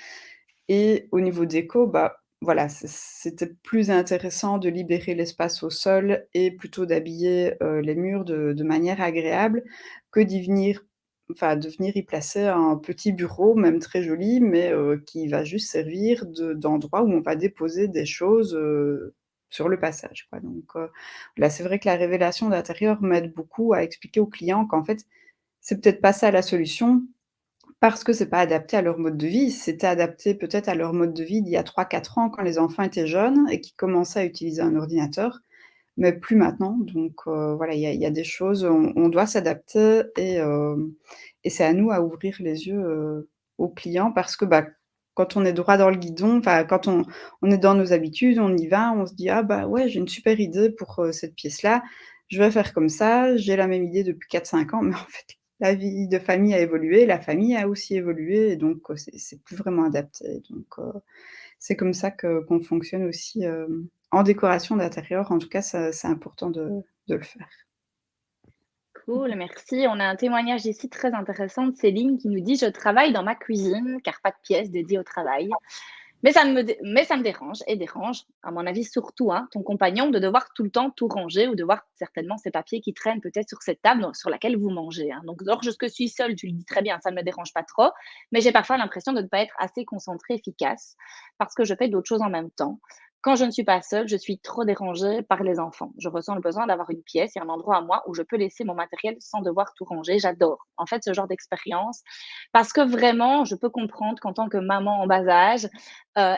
et au niveau déco, bah, voilà, c'était plus intéressant de libérer l'espace au sol et plutôt d'habiller, les murs de manière agréable que de venir y placer un petit bureau, même très joli, mais qui va juste servir d'endroit où on va déposer des choses, sur le passage, quoi, donc là, c'est vrai que la révélation d'intérieur m'aide beaucoup à expliquer aux clients qu'en fait, c'est peut-être pas ça la solution, parce que c'est pas adapté à leur mode de vie. C'était adapté peut-être à leur mode de vie d'il y a 3-4 ans quand les enfants étaient jeunes et qu'ils commençaient à utiliser un ordinateur, mais plus maintenant. Donc voilà, il y a des choses, on doit s'adapter et c'est à nous à ouvrir les yeux, aux clients parce que, bah, quand on est droit dans le guidon, enfin quand on est dans nos habitudes, on y va, on se dit: «Ah bah ouais, j'ai une super idée pour, cette pièce-là, je vais faire comme ça, j'ai la même idée depuis 4-5 ans», mais en fait, la vie de famille a évolué, la famille a aussi évolué et donc c'est plus vraiment adapté. Donc c'est comme ça qu'on fonctionne aussi, en décoration d'intérieur. En tout cas, ça c'est important de le faire. Cool, merci. On a un témoignage ici très intéressant de Céline qui nous dit: «Je travaille dans ma cuisine car pas de pièce dédiée au travail. Mais ça me dérange et dérange, à mon avis surtout, hein, ton compagnon de devoir tout le temps tout ranger ou de voir certainement ces papiers qui traînent peut-être sur cette table sur laquelle vous mangez, hein. Donc lorsque je suis seule, tu le dis très bien, ça ne me dérange pas trop, mais j'ai parfois l'impression de ne pas être assez concentrée, efficace, parce que je fais d'autres choses en même temps. Quand je ne suis pas seule, je suis trop dérangée par les enfants. Je ressens le besoin d'avoir une pièce et un endroit à moi où je peux laisser mon matériel sans devoir tout ranger. J'adore, en fait, ce genre d'expérience parce que vraiment, je peux comprendre qu'en tant que maman en bas âge,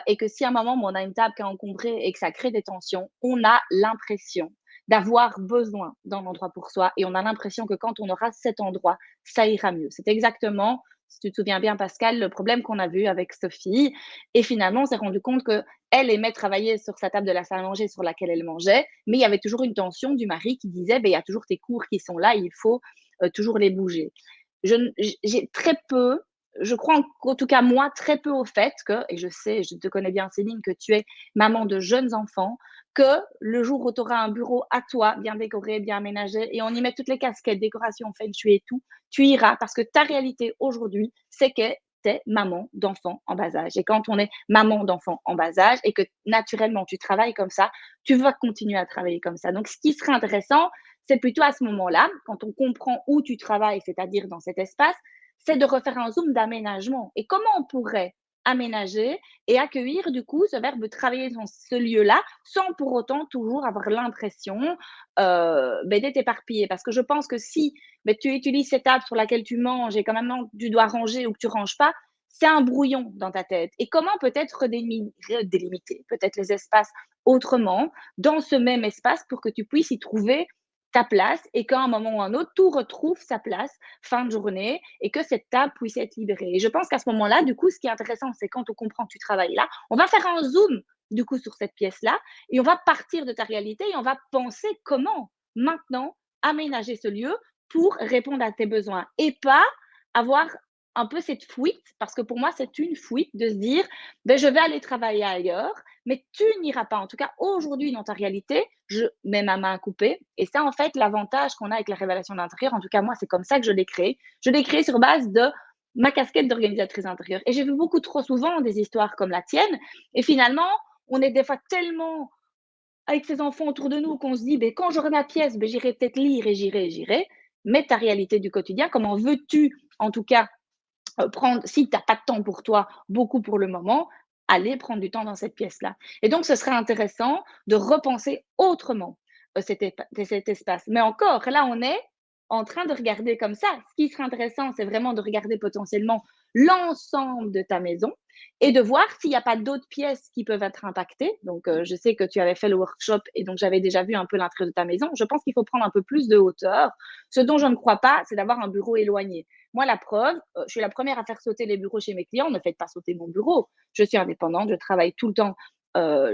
et que si à un moment, on a une table qui est encombrée et que ça crée des tensions, on a l'impression d'avoir besoin d'un endroit pour soi et on a l'impression que quand on aura cet endroit, ça ira mieux. C'est exactement, si tu te souviens bien, Pascal, le problème qu'on a vu avec Sophie. Et finalement, on s'est rendu compte que elle aimait travailler sur sa table de la salle à manger sur laquelle elle mangeait, mais il y avait toujours une tension du mari qui disait, ben, il y a toujours tes cours qui sont là, il faut toujours les bouger. J'ai très peu, je crois en tout cas moi, très peu au fait que, et je sais, je te connais bien Céline, que tu es maman de jeunes enfants, que le jour où tu auras un bureau à toi, bien décoré, bien aménagé, et on y met toutes les casquettes, décoration, feng shui et tout, tu iras parce que ta réalité aujourd'hui, c'est que tu es maman d'enfants en bas âge. Et quand on est maman d'enfants en bas âge et que naturellement tu travailles comme ça, tu vas continuer à travailler comme ça. Donc, ce qui serait intéressant, c'est plutôt à ce moment-là, quand on comprend où tu travailles, c'est-à-dire dans cet espace, c'est de refaire un zoom d'aménagement. Et comment on pourrait aménager et accueillir du coup ce verbe travailler dans ce lieu-là sans pour autant toujours avoir l'impression d'être éparpillé. Parce que je pense que si tu utilises cette table sur laquelle tu manges et quand même tu dois ranger ou que tu ranges pas, c'est un brouillon dans ta tête. Et comment peut-être délimiter peut-être les espaces autrement dans ce même espace pour que tu puisses y trouver ta place et qu'à un moment ou un autre, tout retrouve sa place fin de journée et que cette table puisse être libérée. Et je pense qu'à ce moment-là, du coup, ce qui est intéressant, c'est quand on comprend que tu travailles là, on va faire un zoom du coup sur cette pièce-là et on va partir de ta réalité et on va penser comment maintenant aménager ce lieu pour répondre à tes besoins et pas avoir un peu cette fuite, parce que pour moi, c'est une fuite de se dire, ben, je vais aller travailler ailleurs, mais tu n'iras pas. En tout cas, aujourd'hui, dans ta réalité, je mets ma main à couper. Et ça, en fait, l'avantage qu'on a avec la révélation d'intérieur, en tout cas, moi, c'est comme ça que je l'ai créé. Je l'ai créé sur base de ma casquette d'organisatrice intérieure. Et j'ai vu beaucoup trop souvent des histoires comme la tienne. Et finalement, on est des fois tellement avec ses enfants autour de nous qu'on se dit, ben, quand j'aurai ma pièce, ben, j'irai peut-être lire et j'irai. Mais ta réalité du quotidien, comment veux-tu, en tout cas, prendre, si tu n'as pas de temps pour toi, beaucoup pour le moment, aller prendre du temps dans cette pièce-là. Et donc, ce serait intéressant de repenser autrement cet espace. Mais encore, là, on est en train de regarder comme ça. Ce qui serait intéressant, c'est vraiment de regarder potentiellement l'ensemble de ta maison et de voir s'il n'y a pas d'autres pièces qui peuvent être impactées. Donc, je sais que tu avais fait le workshop et donc j'avais déjà vu un peu l'intérieur de ta maison. Je pense qu'il faut prendre un peu plus de hauteur. Ce dont je ne crois pas, c'est d'avoir un bureau éloigné. Moi, la preuve, je suis la première à faire sauter les bureaux chez mes clients. Ne faites pas sauter mon bureau. Je suis indépendante, je travaille tout le temps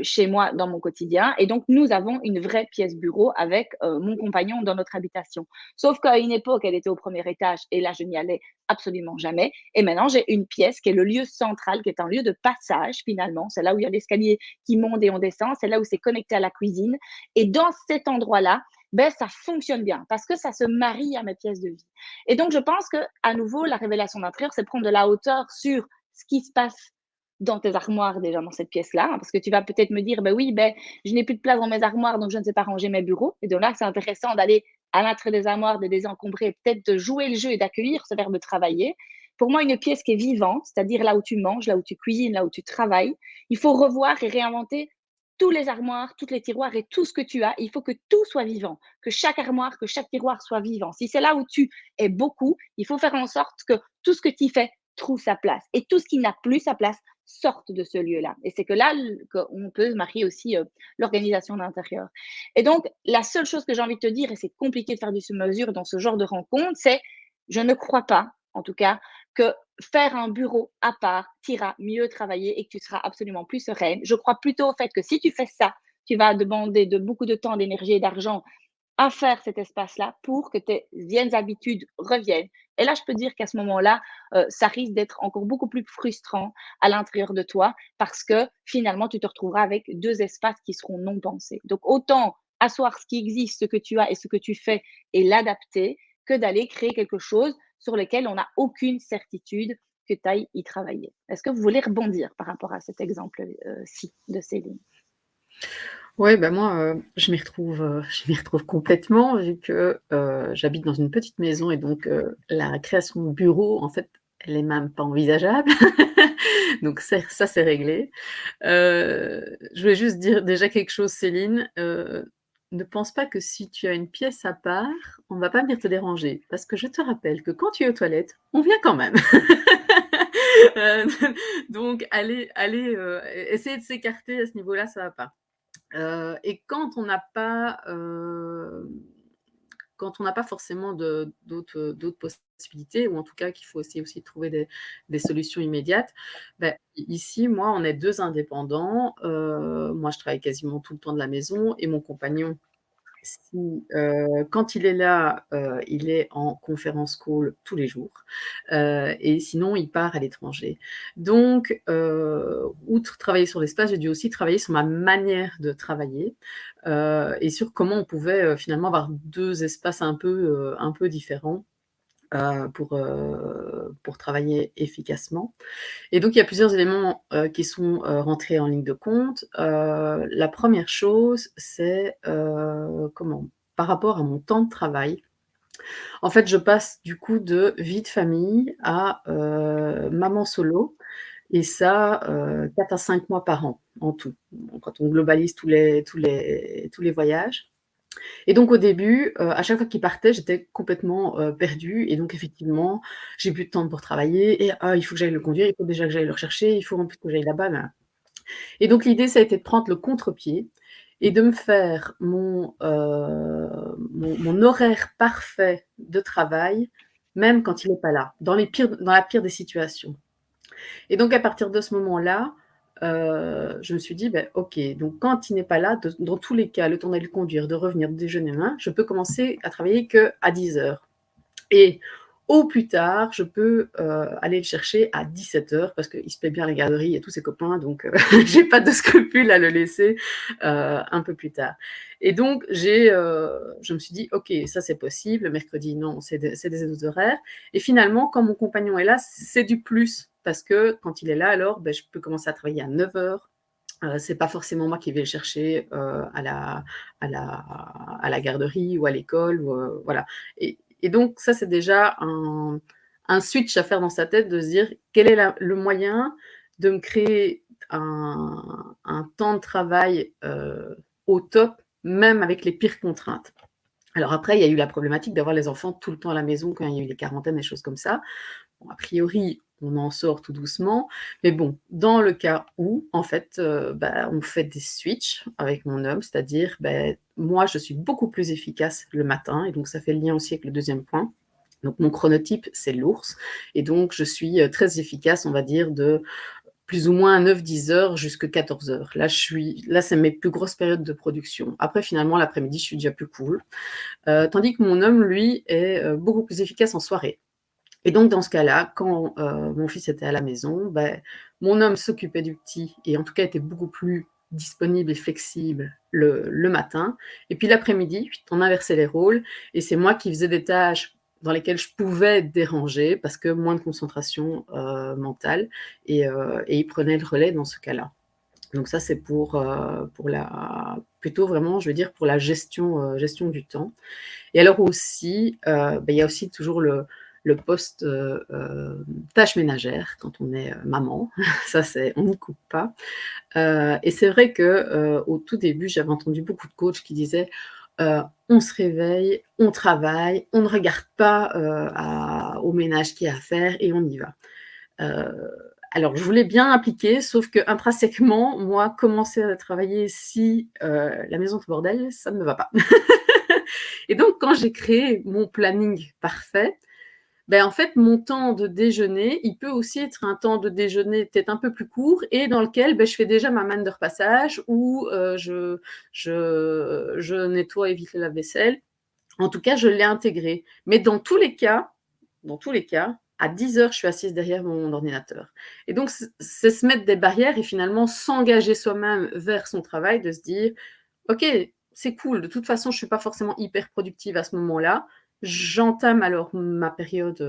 chez moi dans mon quotidien. Et donc, nous avons une vraie pièce bureau avec mon compagnon dans notre habitation. Sauf qu'à une époque, elle était au premier étage et là, je n'y allais absolument jamais. Et maintenant, j'ai une pièce qui est le lieu central, qui est un lieu de passage finalement. C'est là où il y a l'escalier qui monte et on descend. C'est là où c'est connecté à la cuisine. Et dans cet endroit-là, ben, ça fonctionne bien parce que ça se marie à mes pièces de vie. Et donc, je pense que, à nouveau, la révélation d'intérieur, c'est prendre de la hauteur sur ce qui se passe dans tes armoires déjà dans cette pièce-là, hein, parce que tu vas peut-être me dire, ben oui, ben, je n'ai plus de place dans mes armoires, donc je ne sais pas ranger mes bureaux. Et donc là, c'est intéressant d'aller à l'intérieur des armoires, de désencombrer, peut-être de jouer le jeu et d'accueillir ce verbe travailler. Pour moi, une pièce qui est vivante, c'est-à-dire là où tu manges, là où tu cuisines, là où tu travailles, il faut revoir et réinventer tous les armoires, tous les tiroirs et tout ce que tu as. Il faut que tout soit vivant, que chaque armoire, que chaque tiroir soit vivant. Si c'est là où tu es beaucoup, il faut faire en sorte que tout ce que tu fais trouve sa place et tout ce qui n'a plus sa place sorte de ce lieu-là. Et c'est que là qu'on peut marier aussi l'organisation d'intérieur. Et donc, la seule chose que j'ai envie de te dire, et c'est compliqué de faire du sur-mesure dans ce genre de rencontre, c'est je ne crois pas, en tout cas, que faire un bureau à part t'ira mieux travailler et que tu seras absolument plus sereine. Je crois plutôt au fait que si tu fais ça, tu vas demander beaucoup de temps, d'énergie et d'argent à faire cet espace-là pour que tes vieilles habitudes reviennent. Et là, je peux dire qu'à ce moment-là, ça risque d'être encore beaucoup plus frustrant à l'intérieur de toi parce que finalement, tu te retrouveras avec deux espaces qui seront non pensés. Donc, autant asseoir ce qui existe, ce que tu as et ce que tu fais et l'adapter que d'aller créer quelque chose sur lequel on n'a aucune certitude que tu ailles y travailler. Est-ce que vous voulez rebondir par rapport à cet exemple-ci de Céline? Ouais, bah, moi, je m'y retrouve complètement vu que, j'habite dans une petite maison et donc, la création de bureau, en fait, elle est même pas envisageable. Donc c'est réglé. Je voulais juste dire déjà quelque chose, Céline, ne pense pas que si tu as une pièce à part, on va pas venir te déranger. Parce que je te rappelle que quand tu es aux toilettes, on vient quand même. Heu, donc essayer de s'écarter à ce niveau-là, ça va pas. Et quand on n'a pas forcément d'autres possibilités ou en tout cas qu'il faut essayer aussi de trouver des solutions immédiates, bah, ici, moi, on est 2 indépendants. Moi, je travaille quasiment tout le temps de la maison et mon compagnon, quand il est là, il est en conférence call tous les jours, et sinon il part à l'étranger. Donc, outre travailler sur l'espace, j'ai dû aussi travailler sur ma manière de travailler, et sur comment on pouvait, finalement avoir 2 espaces un peu différents, pour travailler efficacement. Et donc il y a plusieurs éléments, qui sont, rentrés en ligne de compte. La première chose, c'est, par rapport à mon temps de travail. En fait, je passe du coup de vie de famille à, maman solo et ça, 4 à 5 mois par an en tout. Donc quand on globalise tous les voyages. Et donc au début, à chaque fois qu'il partait, j'étais complètement, perdue et donc effectivement, j'ai plus de temps pour travailler et «Ah, il faut que j'aille le conduire, il faut déjà que j'aille le rechercher, il faut en plus que j'aille là-bas, nin». Et donc l'idée, ça a été de prendre le contre-pied et de me faire mon horaire parfait de travail, même quand il est pas là, dans la pire des situations. Et donc à partir de ce moment-là, je me suis dit: «Beh, OK, donc quand il n'est pas là, dans tous les cas, le temps d'aller le conduire, de revenir, de déjeuner, je peux commencer à travailler qu'à 10 heures. Et au plus tard, je peux, aller le chercher à 17 heures parce qu'il se paie bien à la garderie, il y a tous ses copains donc j'ai pas de scrupule à le laisser, un peu plus tard. Et donc je me suis dit: «OK, ça c'est possible, le mercredi non, c'est des autres horaires». Et finalement, quand mon compagnon est là, c'est du plus parce que quand il est là alors, beh, je peux commencer à travailler à 9 heures. C'est pas forcément moi qui vais le chercher, à la garderie ou à l'école ou, voilà. Et donc ça, c'est déjà un switch à faire dans sa tête de se dire: «Quel est le moyen de me créer un temps de travail, au top, même avec les pires contraintes?» Alors après, il y a eu la problématique d'avoir les enfants tout le temps à la maison quand il y a eu les quarantaines, des choses comme ça. Bon, a priori, on en sort tout doucement, mais bon, dans le cas où, en fait, bah, on fait des switches avec mon homme, c'est-à-dire, beh, moi, je suis beaucoup plus efficace le matin et donc ça fait le lien aussi avec le deuxième point. Donc mon chronotype, c'est l'ours et donc je suis, très efficace, on va dire, de plus ou moins 9-10 heures jusqu'à 14 heures. Là, c'est mes plus grosses périodes de production. Après, finalement, l'après-midi, je suis déjà plus cool. Tandis que mon homme, lui, est, beaucoup plus efficace en soirée. Et donc dans ce cas-là, quand, mon fils était à la maison, beh, mon homme s'occupait du petit et en tout cas était beaucoup plus disponible et flexible le matin et puis l'après-midi, on inversait les rôles et c'est moi qui faisais des tâches dans lesquelles je pouvais être dérangée parce que moins de concentration, mentale et il prenait le relais dans ce cas-là. Donc ça, c'est pour la plutôt vraiment, je veux dire, pour la gestion du temps. Et alors aussi, il y a aussi toujours le poste, tâches ménagères quand on est, maman. Ça, on n'y coupe pas. Et c'est vrai que, au tout début, j'avais entendu beaucoup de coachs qui disaient, «On se réveille, on travaille, on ne regarde pas, au ménage qu'il y a à faire et on y va». Heu, alors je voulais bien appliquer, sauf qu'intrinsèquement, moi, commencer à travailler si, la maison est au bordel, ça ne me va pas. Et donc quand j'ai créé mon planning parfait, ben, en fait, mon temps de déjeuner, il peut aussi être un temps de déjeuner peut-être un peu plus court et dans lequel, beh, je fais déjà ma manne de repassage ou, je nettoie et vite le lave-vaisselle. En tout cas, je l'ai intégré. Mais dans tous les cas, à 10 heures, je suis assise derrière mon ordinateur. Et donc c'est se mettre des barrières et finalement s'engager soi-même vers son travail, de se dire: «OK, c'est cool, de toute façon, je suis pas forcément hyper productive à ce moment-là, j'entame alors ma période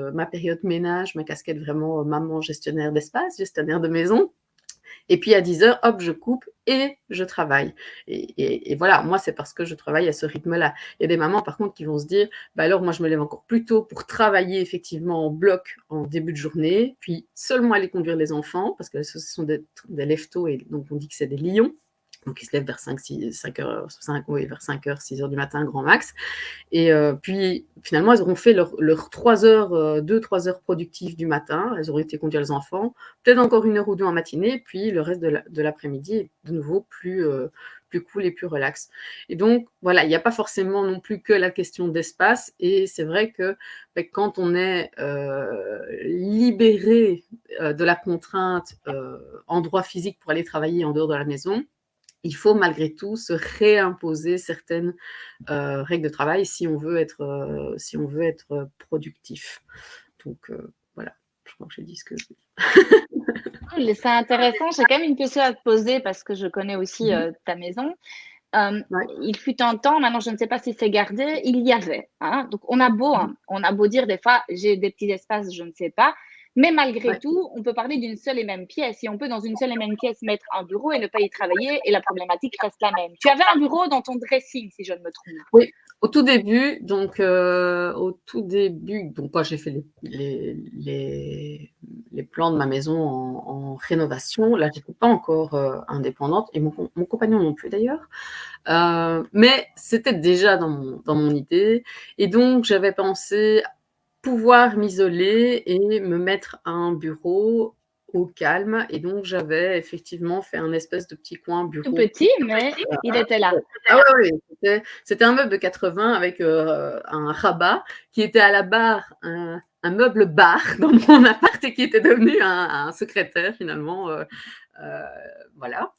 ménage, ma casquette vraiment maman gestionnaire d'espace, gestionnaire de maison. Et puis à 10 heures, hop, je coupe et je travaille. Et voilà, moi, c'est parce que je travaille à ce rythme-là. Il y a des mamans, par contre, qui vont se dire, bah alors moi, je me lève encore plus tôt pour travailler effectivement en bloc en début de journée, puis seulement aller conduire les enfants, parce que ce sont des lève-tôt, et donc on dit que c'est des lions. Donc ils se lèvent vers 5 heures, 6 heures du matin, grand max. Et puis, finalement, elles auront fait leurs 3 heures, 2-3 heures productives du matin. Elles auront été conduire les enfants, peut-être encore 1 heure ou 2 en matinée, puis le reste de l'après-midi est de nouveau plus cool et plus relax. Et donc, voilà, il n'y a pas forcément non plus que la question d'espace. Et c'est vrai que quand on est libéré de la contrainte en droit physique pour aller travailler en dehors de la maison, il faut malgré tout se réimposer certaines règles de travail si on veut être productif. Donc voilà, je crois que j'ai dit ce que je voulais. Cool, c'est intéressant. J'ai quand même une question à te poser parce que je connais aussi ta maison. Ouais. Il fut un temps, maintenant je ne sais pas si c'est gardé, il y avait. Donc on a beau dire des fois j'ai des petits espaces, je ne sais pas, mais malgré Ouais. tout, on peut parler d'une seule et même pièce. Et on peut dans une seule et même pièce mettre un bureau et ne pas y travailler et la problématique reste la même. Tu avais un bureau dans ton dressing, si je ne me trompe. Oui, au tout début, donc quand j'ai fait les plans de ma maison en rénovation, là, j'étais pas encore indépendante, et mon compagnon non plus d'ailleurs. Mais c'était déjà dans mon idée, et donc j'avais pensé pouvoir m'isoler et me mettre à un bureau au calme, et donc j'avais effectivement fait un espèce de petit coin Tout bureau. petit, mais il était là. Ah ouais, c'était un meuble de 80 avec un rabat qui était à la barre, un meuble bar dans mon appart, et qui était devenu un secrétaire finalement. Voilà.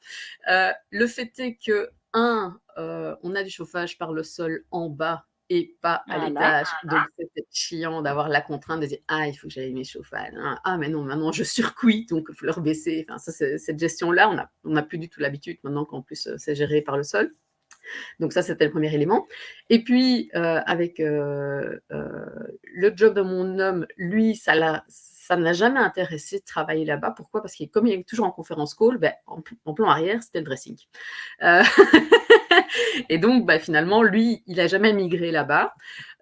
Le fait est que, on a du chauffage par le sol en bas et pas à Voilà. l'étage. Donc c'était chiant d'avoir la contrainte de dire: «Ah, il faut que j'aille mes chauffages. Ah, mais non, maintenant je surcuis, donc il faut le rebaisser». Enfin, ça, cette gestion-là, on n'a plus du tout l'habitude maintenant qu'en plus c'est géré par le sol. Donc ça, c'était le premier élément. Et puis, avec le job de mon homme, lui, ça ne l'a jamais intéressé de travailler là-bas. Pourquoi? Parce que comme il est toujours en conférence call, en plan arrière, c'était le dressing. Euh, Et donc, finalement, lui, il n'a jamais migré là-bas.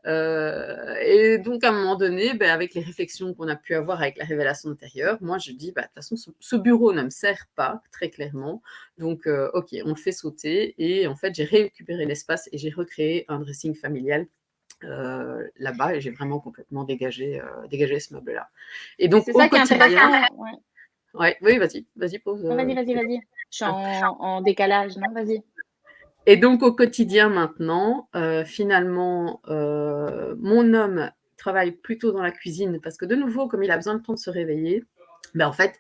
Et donc, à un moment donné, avec les réflexions qu'on a pu avoir avec la révélation intérieure, moi, je dis, de toute façon, ce bureau ne me sert pas, très clairement. Donc, OK, on le fait sauter. Et en fait, j'ai récupéré l'espace et j'ai recréé un dressing familial là-bas, et j'ai vraiment complètement dégagé ce meuble-là. Et donc, C'est au ça qui est quotidien... intéressant. Ouais. Ouais, oui, vas-y, pose. Non, vas-y. Je suis en décalage, non? Vas-y. Et donc au quotidien maintenant, finalement, mon homme travaille plutôt dans la cuisine, parce que de nouveau, comme il a besoin de temps de se réveiller, en fait,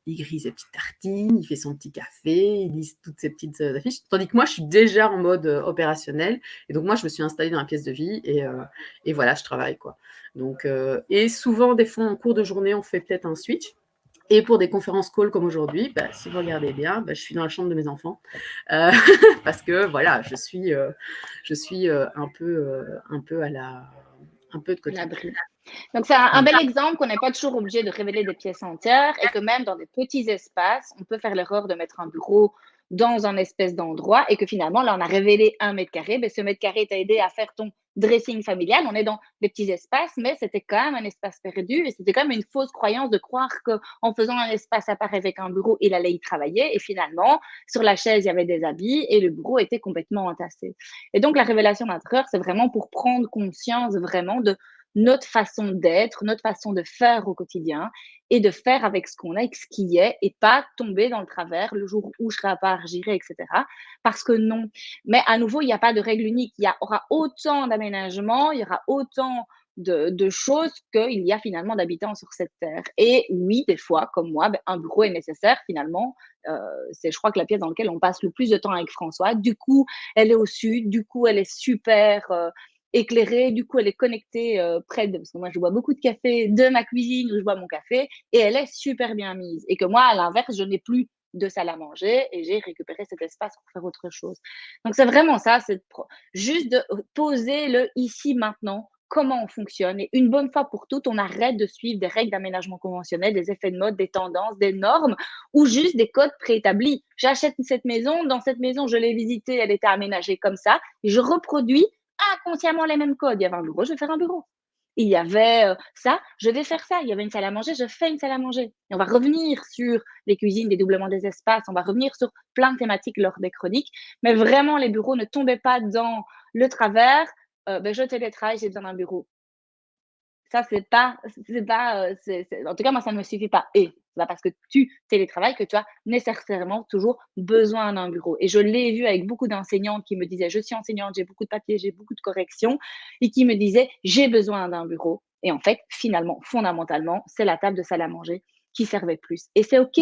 il grille ses petites tartines, il fait son petit café, il lise toutes ses petites affiches. Tandis que moi, je suis déjà en mode opérationnel, et donc moi, je me suis installée dans la pièce de vie, et voilà, je travaille, quoi. Donc, et souvent, des fois, en cours de journée, on fait peut-être un switch. Et pour des conférences call comme aujourd'hui, si vous regardez bien, je suis dans la chambre de mes enfants, parce que voilà, je suis un peu de côté. L'abri. Donc, c'est un bel exemple qu'on n'est pas toujours obligé de révéler des pièces entières et que même dans des petits espaces, on peut faire l'erreur de mettre un bureau dans un espèce d'endroit et que finalement, là, on a révélé 1 mètre carré. Ce mètre carré t'a aidé à faire ton dressing familial. On est dans des petits espaces, mais c'était quand même un espace perdu et c'était quand même une fausse croyance de croire qu'en faisant un espace à part avec un bureau, il allait y travailler. Et finalement, sur la chaise, il y avait des habits et le bureau était complètement entassé. Et donc, la révélation d'intérieur, c'est vraiment pour prendre conscience vraiment de notre façon d'être, notre façon de faire au quotidien et de faire avec ce qu'on a, avec ce qui est, et pas tomber dans le travers le jour où je serai à part, j'irai, etc. Parce que non. Mais à nouveau, il n'y a pas de règle unique. Il y aura autant d'aménagements, il y aura autant de choses qu'il y a finalement d'habitants sur cette terre. Et oui, des fois, comme moi, un bureau est nécessaire finalement. C'est, je crois, que la pièce dans laquelle on passe le plus de temps avec François. Du coup, elle est au sud. Du coup, elle est super éclairée. Du coup, elle est connectée près de... Parce que moi, je bois beaucoup de café de ma cuisine où je bois mon café. Et elle est super bien mise. Et que moi, à l'inverse, je n'ai plus de salle à manger et j'ai récupéré cet espace pour faire autre chose. Donc, c'est vraiment ça. C'est juste de poser le ici, maintenant. comment on fonctionne. Et une bonne fois pour toutes, on arrête de suivre des règles d'aménagement conventionnel, des effets de mode, des tendances, des normes ou juste des codes préétablis. J'achète cette maison, dans cette maison, je l'ai visitée, elle était aménagée comme ça, et je reproduis inconsciemment les mêmes codes. Il y avait un bureau, je vais faire un bureau. Il y avait ça, je vais faire ça. Il y avait une salle à manger, je fais une salle à manger. Et on va revenir sur les cuisines, dédoublement des espaces, on va revenir sur plein de thématiques lors des chroniques. Mais vraiment, les bureaux ne tombaient pas dans le travers. Je télétravaille, j'ai besoin d'un bureau. Ça, en tout cas, moi, ça ne me suffit pas. Et c'est pas parce que tu télétravailles que tu as nécessairement toujours besoin d'un bureau. Et je l'ai vu avec beaucoup d'enseignantes qui me disaient, je suis enseignante, j'ai beaucoup de papiers, j'ai beaucoup de corrections, et qui me disaient, j'ai besoin d'un bureau. Et en fait, finalement, fondamentalement, c'est la table de salle à manger qui servait plus. Et c'est OK.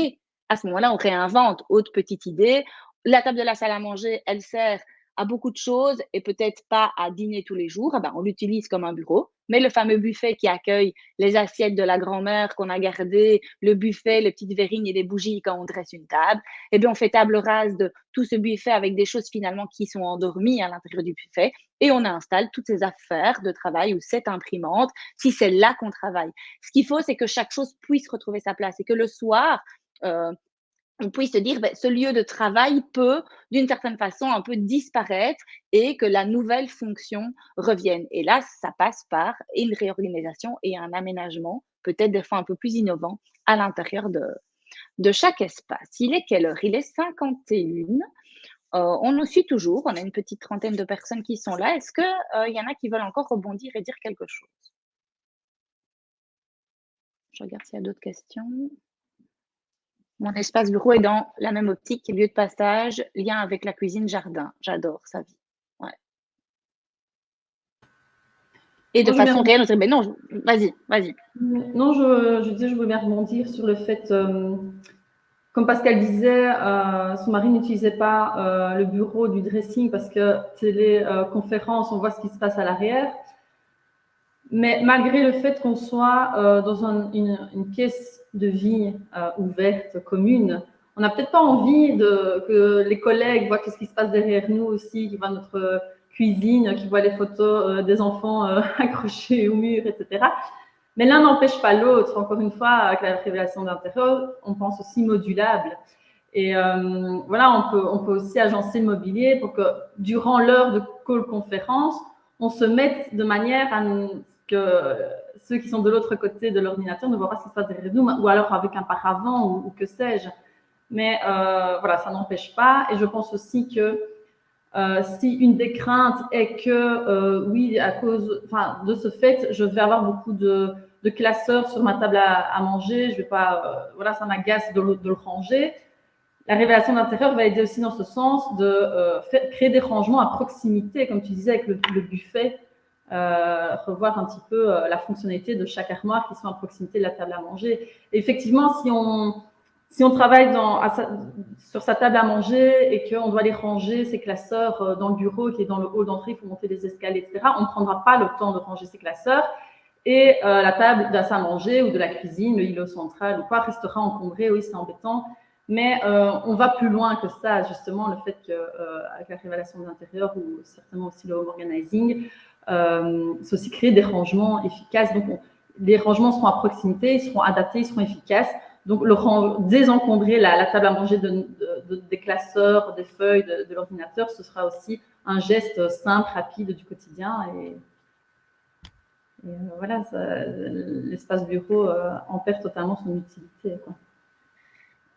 À ce moment-là, on réinvente. Autre petite idée, la table de la salle à manger, elle sert à beaucoup de choses et peut-être pas à dîner tous les jours, on l'utilise comme un bureau. Mais le fameux buffet qui accueille les assiettes de la grand-mère qu'on a gardées, le buffet, les petites verrines et les bougies quand on dresse une table, on fait table rase de tout ce buffet avec des choses finalement qui sont endormies à l'intérieur du buffet et on installe toutes ces affaires de travail ou cette imprimante si c'est là qu'on travaille. Ce qu'il faut, c'est que chaque chose puisse retrouver sa place et que le soir, on puisse se dire, ce lieu de travail peut, d'une certaine façon, un peu disparaître et que la nouvelle fonction revienne. Et là, ça passe par une réorganisation et un aménagement, peut-être des fois un peu plus innovant, à l'intérieur de chaque espace. Il est quelle heure? Il est 51. On nous suit toujours. On a une petite trentaine de personnes qui sont là. Est-ce qu'il y en a qui veulent encore rebondir et dire quelque chose? Je regarde s'il y a d'autres questions. Mon espace bureau est dans la même optique, lieu de passage, lien avec la cuisine, jardin. J'adore sa vie. Ouais. Et de façon réelle, on dirait, mais non, vas-y. Non, je voulais bien rebondir sur le fait, comme Pascal disait, son mari n'utilisait pas le bureau du dressing parce que téléconférence, on voit ce qui se passe à l'arrière. Mais malgré le fait qu'on soit dans une pièce de vie ouverte, commune, on n'a peut-être pas envie que les collègues voient ce qui se passe derrière nous aussi, qui voient notre cuisine, qui voient les photos des enfants accrochés au mur, etc. Mais l'un n'empêche pas l'autre. Encore une fois, avec la révélation d'intérieur, on pense aussi modulable. Et voilà, on peut aussi agencer le mobilier pour que durant l'heure de call conférence, on se mette de manière à que ceux qui sont de l'autre côté de l'ordinateur ne voient pas ce qui se passe derrière nous, ou alors avec un paravent ou que sais-je. Mais voilà, ça n'empêche pas. Et je pense aussi que si une des craintes est que, oui, à cause de ce fait, je vais avoir beaucoup de classeurs sur ma table à manger, je vais pas, voilà, ça m'agace de le ranger. La révélation d'intérieur va aider aussi dans ce sens de créer des rangements à proximité, comme tu disais avec le buffet, revoir un petit peu la fonctionnalité de chaque armoire qui sont à proximité de la table à manger. Et effectivement, si on travaille sur sa table à manger et qu'on doit aller ranger ses classeurs dans le bureau qui est dans le hall d'entrée, il faut monter les escaliers, etc., on ne prendra pas le temps de ranger ses classeurs. Et la table de la salle à manger ou de la cuisine, le îlot central ou quoi, restera encombré. Oui, c'est embêtant. Mais on va plus loin que ça, justement, le fait qu'avec la révélation de l'intérieur ou certainement aussi le home organizing, c'est aussi créer des rangements efficaces. Donc, les rangements seront à proximité, ils seront adaptés, ils seront efficaces. Donc, désencombrer la table à manger des classeurs, des feuilles de l'ordinateur, ce sera aussi un geste simple, rapide du quotidien. Et voilà, l'espace bureau en perd totalement son utilité, quoi.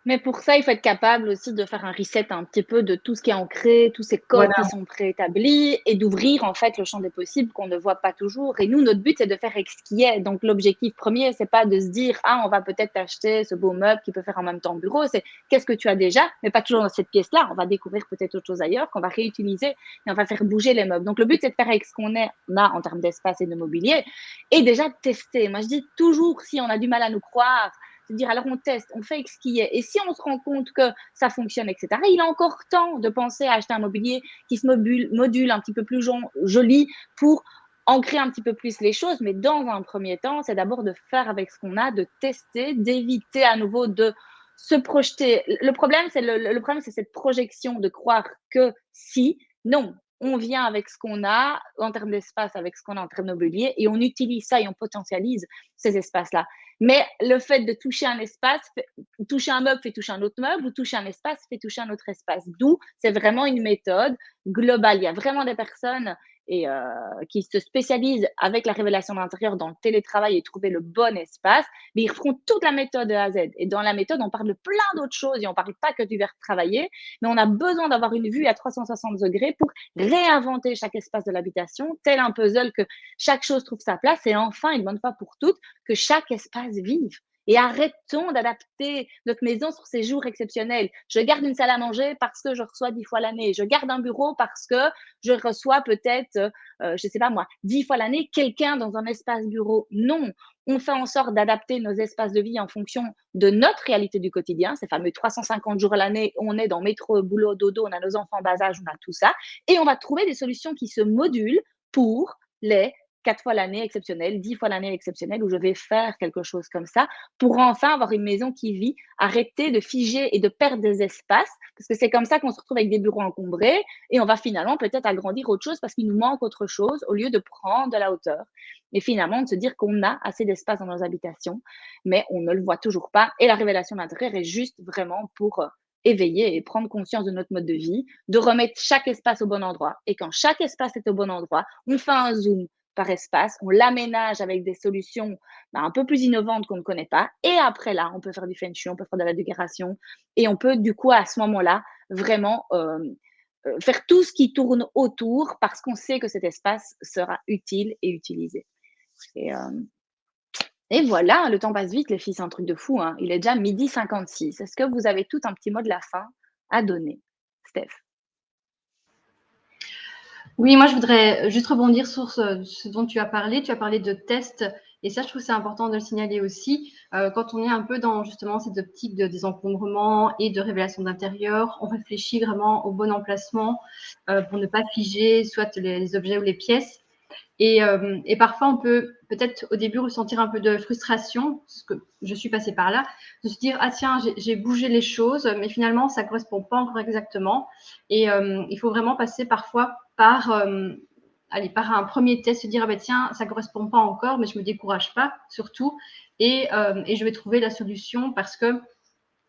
Mais pour ça, il faut être capable aussi de faire un reset un petit peu de tout ce qui est ancré, tous ces codes qui sont préétablis et d'ouvrir en fait le champ des possibles qu'on ne voit pas toujours. Et nous, notre but, c'est de faire avec ce qui est. Donc, l'objectif premier, c'est pas de se dire, on va peut-être acheter ce beau meuble qui peut faire en même temps bureau. C'est qu'est-ce que tu as déjà, mais pas toujours dans cette pièce-là. On va découvrir peut-être autre chose ailleurs qu'on va réutiliser et on va faire bouger les meubles. Donc, le but, c'est de faire avec ce qu'on a en termes d'espace et de mobilier et déjà de tester. Moi, je dis toujours, si on a du mal à nous croire, c'est dire, alors on teste, on fait avec ce qui est. Et si on se rend compte que ça fonctionne, etc., il est encore temps de penser à acheter un mobilier qui se module un petit peu plus joli pour ancrer un petit peu plus les choses. Mais dans un premier temps, c'est d'abord de faire avec ce qu'on a, de tester, d'éviter à nouveau de se projeter. Le problème, c'est cette projection de croire que si, non. on vient avec ce qu'on a en termes d'espace, avec ce qu'on a en termes de mobilier, et on utilise ça et on potentialise ces espaces-là. Mais le fait de toucher un espace, toucher un meuble fait toucher un autre meuble, ou toucher un espace fait toucher un autre espace. D'où c'est vraiment une méthode globale. Il y a vraiment des personnes qui se spécialisent avec la révélation d'intérieur dans le télétravail et trouver le bon espace, mais ils feront toute la méthode de A à Z. Et dans la méthode, on parle de plein d'autres choses et on ne parle pas que du verbe travailler, mais on a besoin d'avoir une vue à 360 degrés pour réinventer chaque espace de l'habitation, tel un puzzle, que chaque chose trouve sa place, et enfin, une bonne fois pour toutes, que chaque espace vive. Et arrêtons d'adapter notre maison sur ces jours exceptionnels. Je garde une salle à manger parce que je reçois 10 fois l'année. Je garde un bureau parce que je reçois peut-être, je ne sais pas moi, 10 fois l'année quelqu'un dans un espace bureau. Non, on fait en sorte d'adapter nos espaces de vie en fonction de notre réalité du quotidien, ces fameux 350 jours à l'année, on est dans métro, boulot, dodo, on a nos enfants bas âge, on a tout ça, et on va trouver des solutions qui se modulent pour les 4 fois l'année exceptionnelle, 10 fois l'année exceptionnelle, où je vais faire quelque chose comme ça, pour enfin avoir une maison qui vit, arrêter de figer et de perdre des espaces, parce que c'est comme ça qu'on se retrouve avec des bureaux encombrés, et on va finalement peut-être agrandir autre chose parce qu'il nous manque autre chose, au lieu de prendre de la hauteur. Et finalement, de se dire qu'on a assez d'espace dans nos habitations, mais on ne le voit toujours pas. Et la révélation d'intérieur est juste vraiment pour éveiller et prendre conscience de notre mode de vie, de remettre chaque espace au bon endroit. Et quand chaque espace est au bon endroit, on fait un zoom par espace, on l'aménage avec des solutions un peu plus innovantes qu'on ne connaît pas. Et après là, on peut faire du feng shui, on peut faire de la décoration. Et on peut du coup, à ce moment-là, vraiment faire tout ce qui tourne autour parce qu'on sait que cet espace sera utile et utilisé. Et, euh, et voilà, le temps passe vite, les filles, c'est un truc de fou, hein. Il est déjà 12h56. Est-ce que vous avez tout un petit mot de la fin à donner, Steph? Oui, moi, je voudrais juste rebondir sur ce dont tu as parlé. Tu as parlé de tests, et ça, je trouve que c'est important de le signaler aussi. Quand on est un peu dans justement cette optique de désencombrement et de révélation d'intérieur, on réfléchit vraiment au bon emplacement pour ne pas figer soit les objets ou les pièces. Et parfois, on peut peut-être au début ressentir un peu de frustration, parce que je suis passée par là, de se dire, ah tiens, j'ai bougé les choses, mais finalement, ça ne correspond pas encore exactement. Et il faut vraiment passer parfois par un premier test, se dire, ah ben tiens, ça ne correspond pas encore, mais je ne me décourage pas, surtout, et je vais trouver la solution, parce que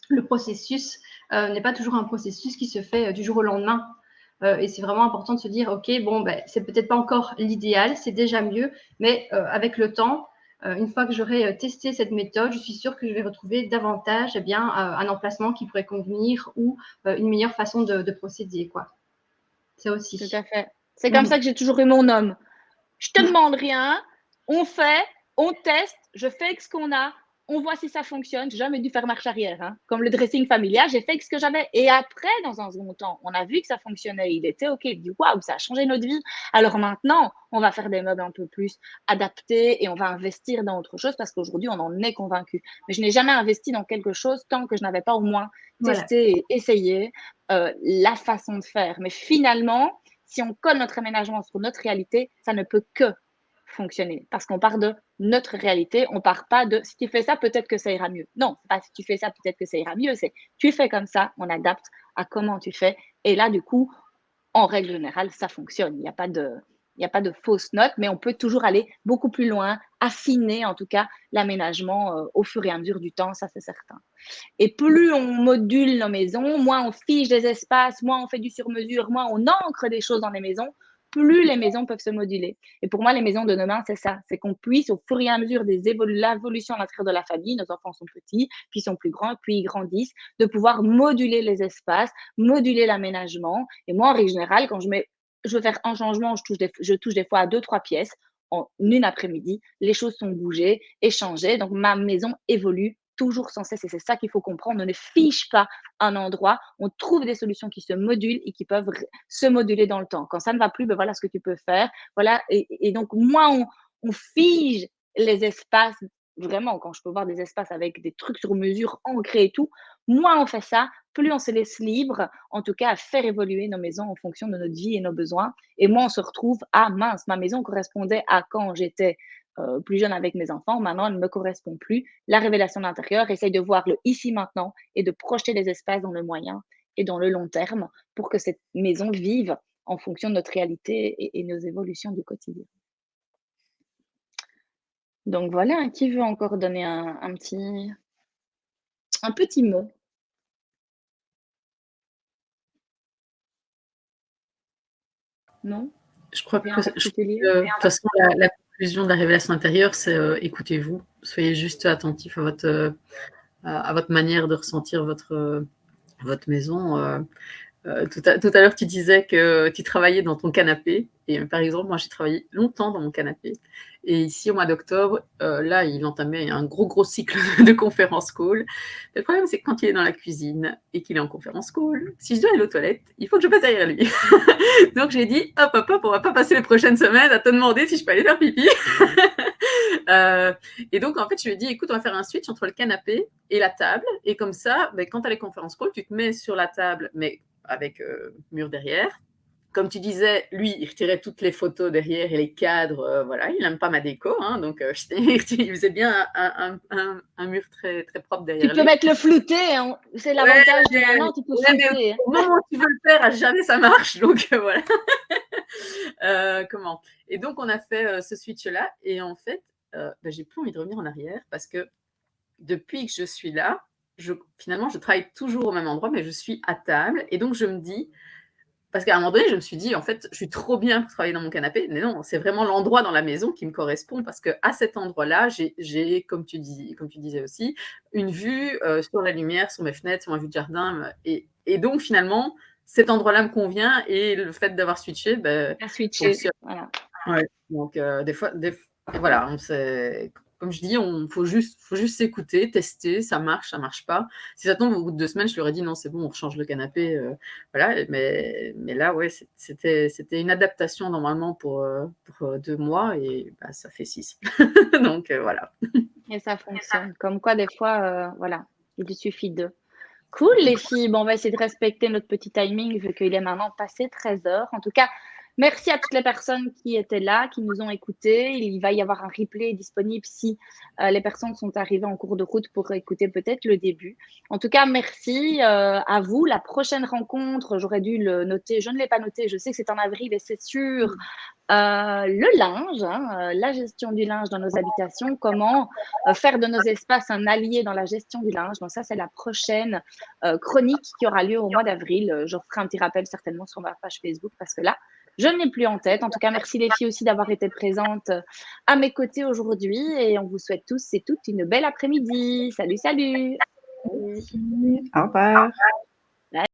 le processus n'est pas toujours un processus qui se fait du jour au lendemain. Et c'est vraiment important de se dire, OK, bon, ben, c'est peut-être pas encore l'idéal, c'est déjà mieux, mais avec le temps, une fois que j'aurai testé cette méthode, je suis sûre que je vais retrouver davantage un emplacement qui pourrait convenir, ou une meilleure façon de procéder, quoi. Ça aussi. Tout à fait. C'est comme ça que j'ai toujours eu mon homme. Je te demande rien, on fait, on teste, je fais avec ce qu'on a, on voit si ça fonctionne. J'ai jamais dû faire marche arrière, hein. Comme le dressing familial, j'ai fait avec ce que j'avais. Et après, dans un second temps, on a vu que ça fonctionnait. Il était OK. Il dit waouh, ça a changé notre vie. Alors maintenant, on va faire des meubles un peu plus adaptés et on va investir dans autre chose parce qu'aujourd'hui, on en est convaincu. Mais je n'ai jamais investi dans quelque chose tant que je n'avais pas au moins testé et essayé la façon de faire. Mais finalement, si on colle notre aménagement sur notre réalité, ça ne peut que fonctionner parce qu'on part de notre réalité, on part pas de si tu fais ça, peut-être que ça ira mieux. Non, c'est pas si tu fais ça, peut-être que ça ira mieux, c'est tu fais comme ça, on adapte à comment tu fais. Et là, du coup, en règle générale, ça fonctionne. Il n'y a pas de fausses notes, mais on peut toujours aller beaucoup plus loin, affiner en tout cas l'aménagement au fur et à mesure du temps, ça c'est certain. Et plus on module nos maisons, moins on fige des espaces, moins on fait du sur-mesure, moins on ancre des choses dans les maisons, plus les maisons peuvent se moduler. Et pour moi, les maisons de demain, c'est ça. C'est qu'on puisse, au fur et à mesure de l'évolution à l'intérieur de la famille, nos enfants sont petits, puis ils sont plus grands, puis ils grandissent, de pouvoir moduler les espaces, moduler l'aménagement. Et moi, en règle générale, quand je veux faire un changement, je touche des fois à 2-3 pièces en une après-midi. Les choses sont bougées, échangées. Donc, ma maison évolue toujours sans cesse. Et c'est ça qu'il faut comprendre. On ne fiche pas un endroit. On trouve des solutions qui se modulent et qui peuvent se moduler dans le temps. Quand ça ne va plus, ben voilà ce que tu peux faire. Voilà. Et donc, moins on fige les espaces, vraiment, quand je peux voir des espaces avec des trucs sur mesure ancrés et tout, moins on fait ça, plus on se laisse libre, en tout cas, à faire évoluer nos maisons en fonction de notre vie et nos besoins. Et moins on se retrouve, ah mince, ma maison correspondait à quand j'étais plus jeune avec mes enfants, maintenant elle ne me correspond plus. La révélation de l'intérieur, essaye de voir le ici maintenant et de projeter les espaces dans le moyen et dans le long terme pour que cette maison vive en fonction de notre réalité et nos évolutions du quotidien. Donc voilà, qui veut encore donner un petit mot? Non? Je crois Rien que en particulier? de toute façon, la conclusion de la révélation intérieure, c'est écoutez-vous, soyez juste attentif à votre manière de ressentir votre maison. Tout à l'heure, tu disais que tu travaillais dans ton canapé. Et par exemple, moi, j'ai travaillé longtemps dans mon canapé. Et ici, au mois d'octobre, là, il entamait un gros cycle de conférence call. Le problème, c'est que quand il est dans la cuisine et qu'il est en conférence call, si je dois aller aux toilettes, il faut que je passe derrière lui. Donc, j'ai dit, hop, on va pas passer les prochaines semaines à te demander si je peux aller faire pipi. Et donc, en fait, je lui ai dit, écoute, on va faire un switch entre le canapé et la table. Et comme ça, quand tu as les conférences call, tu te mets sur la table, mais avec mur derrière. Comme tu disais, lui, il retirait toutes les photos derrière et les cadres. Voilà, il n'aime pas ma déco, hein, donc il faisait bien un mur très, très propre derrière lui. Tu peux mettre le flouté, hein. C'est l'avantage de maintenant, tu peux flouter. Au moment où tu veux le faire, à jamais ça marche, donc voilà. Et donc, on a fait ce switch-là, et en fait, j'ai plus envie de revenir en arrière, parce que depuis que je suis là, finalement, je travaille toujours au même endroit, mais je suis à table, et donc je me dis, parce qu'à un moment donné, je me suis dit, en fait, je suis trop bien pour travailler dans mon canapé. Mais non, c'est vraiment l'endroit dans la maison qui me correspond, parce qu'à cet endroit-là, j'ai, comme tu disais aussi, une vue sur la lumière, sur mes fenêtres, sur ma vue de jardin. Et donc, finalement, cet endroit-là me convient, et le fait d'avoir switché, voilà. Ouais, donc des fois, voilà, comme je dis, faut juste s'écouter, tester, ça marche pas. Si ça tombe au bout de 2 semaines, je leur ai dit non, c'est bon, on rechange le canapé, voilà. Mais là, ouais, c'était une adaptation normalement pour 2 mois, et ça fait 6. Donc voilà. Et ça fonctionne. Comme quoi, des fois, voilà, il suffit de. Cool, les filles. Bon, on va essayer de respecter notre petit timing vu qu'il est maintenant passé 13h. En tout cas, merci à toutes les personnes qui étaient là, qui nous ont écoutés. Il va y avoir un replay disponible si les personnes sont arrivées en cours de route pour écouter peut-être le début. En tout cas, merci à vous. La prochaine rencontre, j'aurais dû le noter. Je ne l'ai pas noté. Je sais que c'est en avril et c'est sûr. Le linge, la gestion du linge dans nos habitations, comment faire de nos espaces un allié dans la gestion du linge. Donc ça, c'est la prochaine chronique qui aura lieu au mois d'avril. Je ferai un petit rappel certainement sur ma page Facebook parce que là, je ne l'ai plus en tête. En tout cas, merci les filles aussi d'avoir été présentes à mes côtés aujourd'hui et on vous souhaite tous et toutes une belle après-midi. Salut, salut. Au revoir.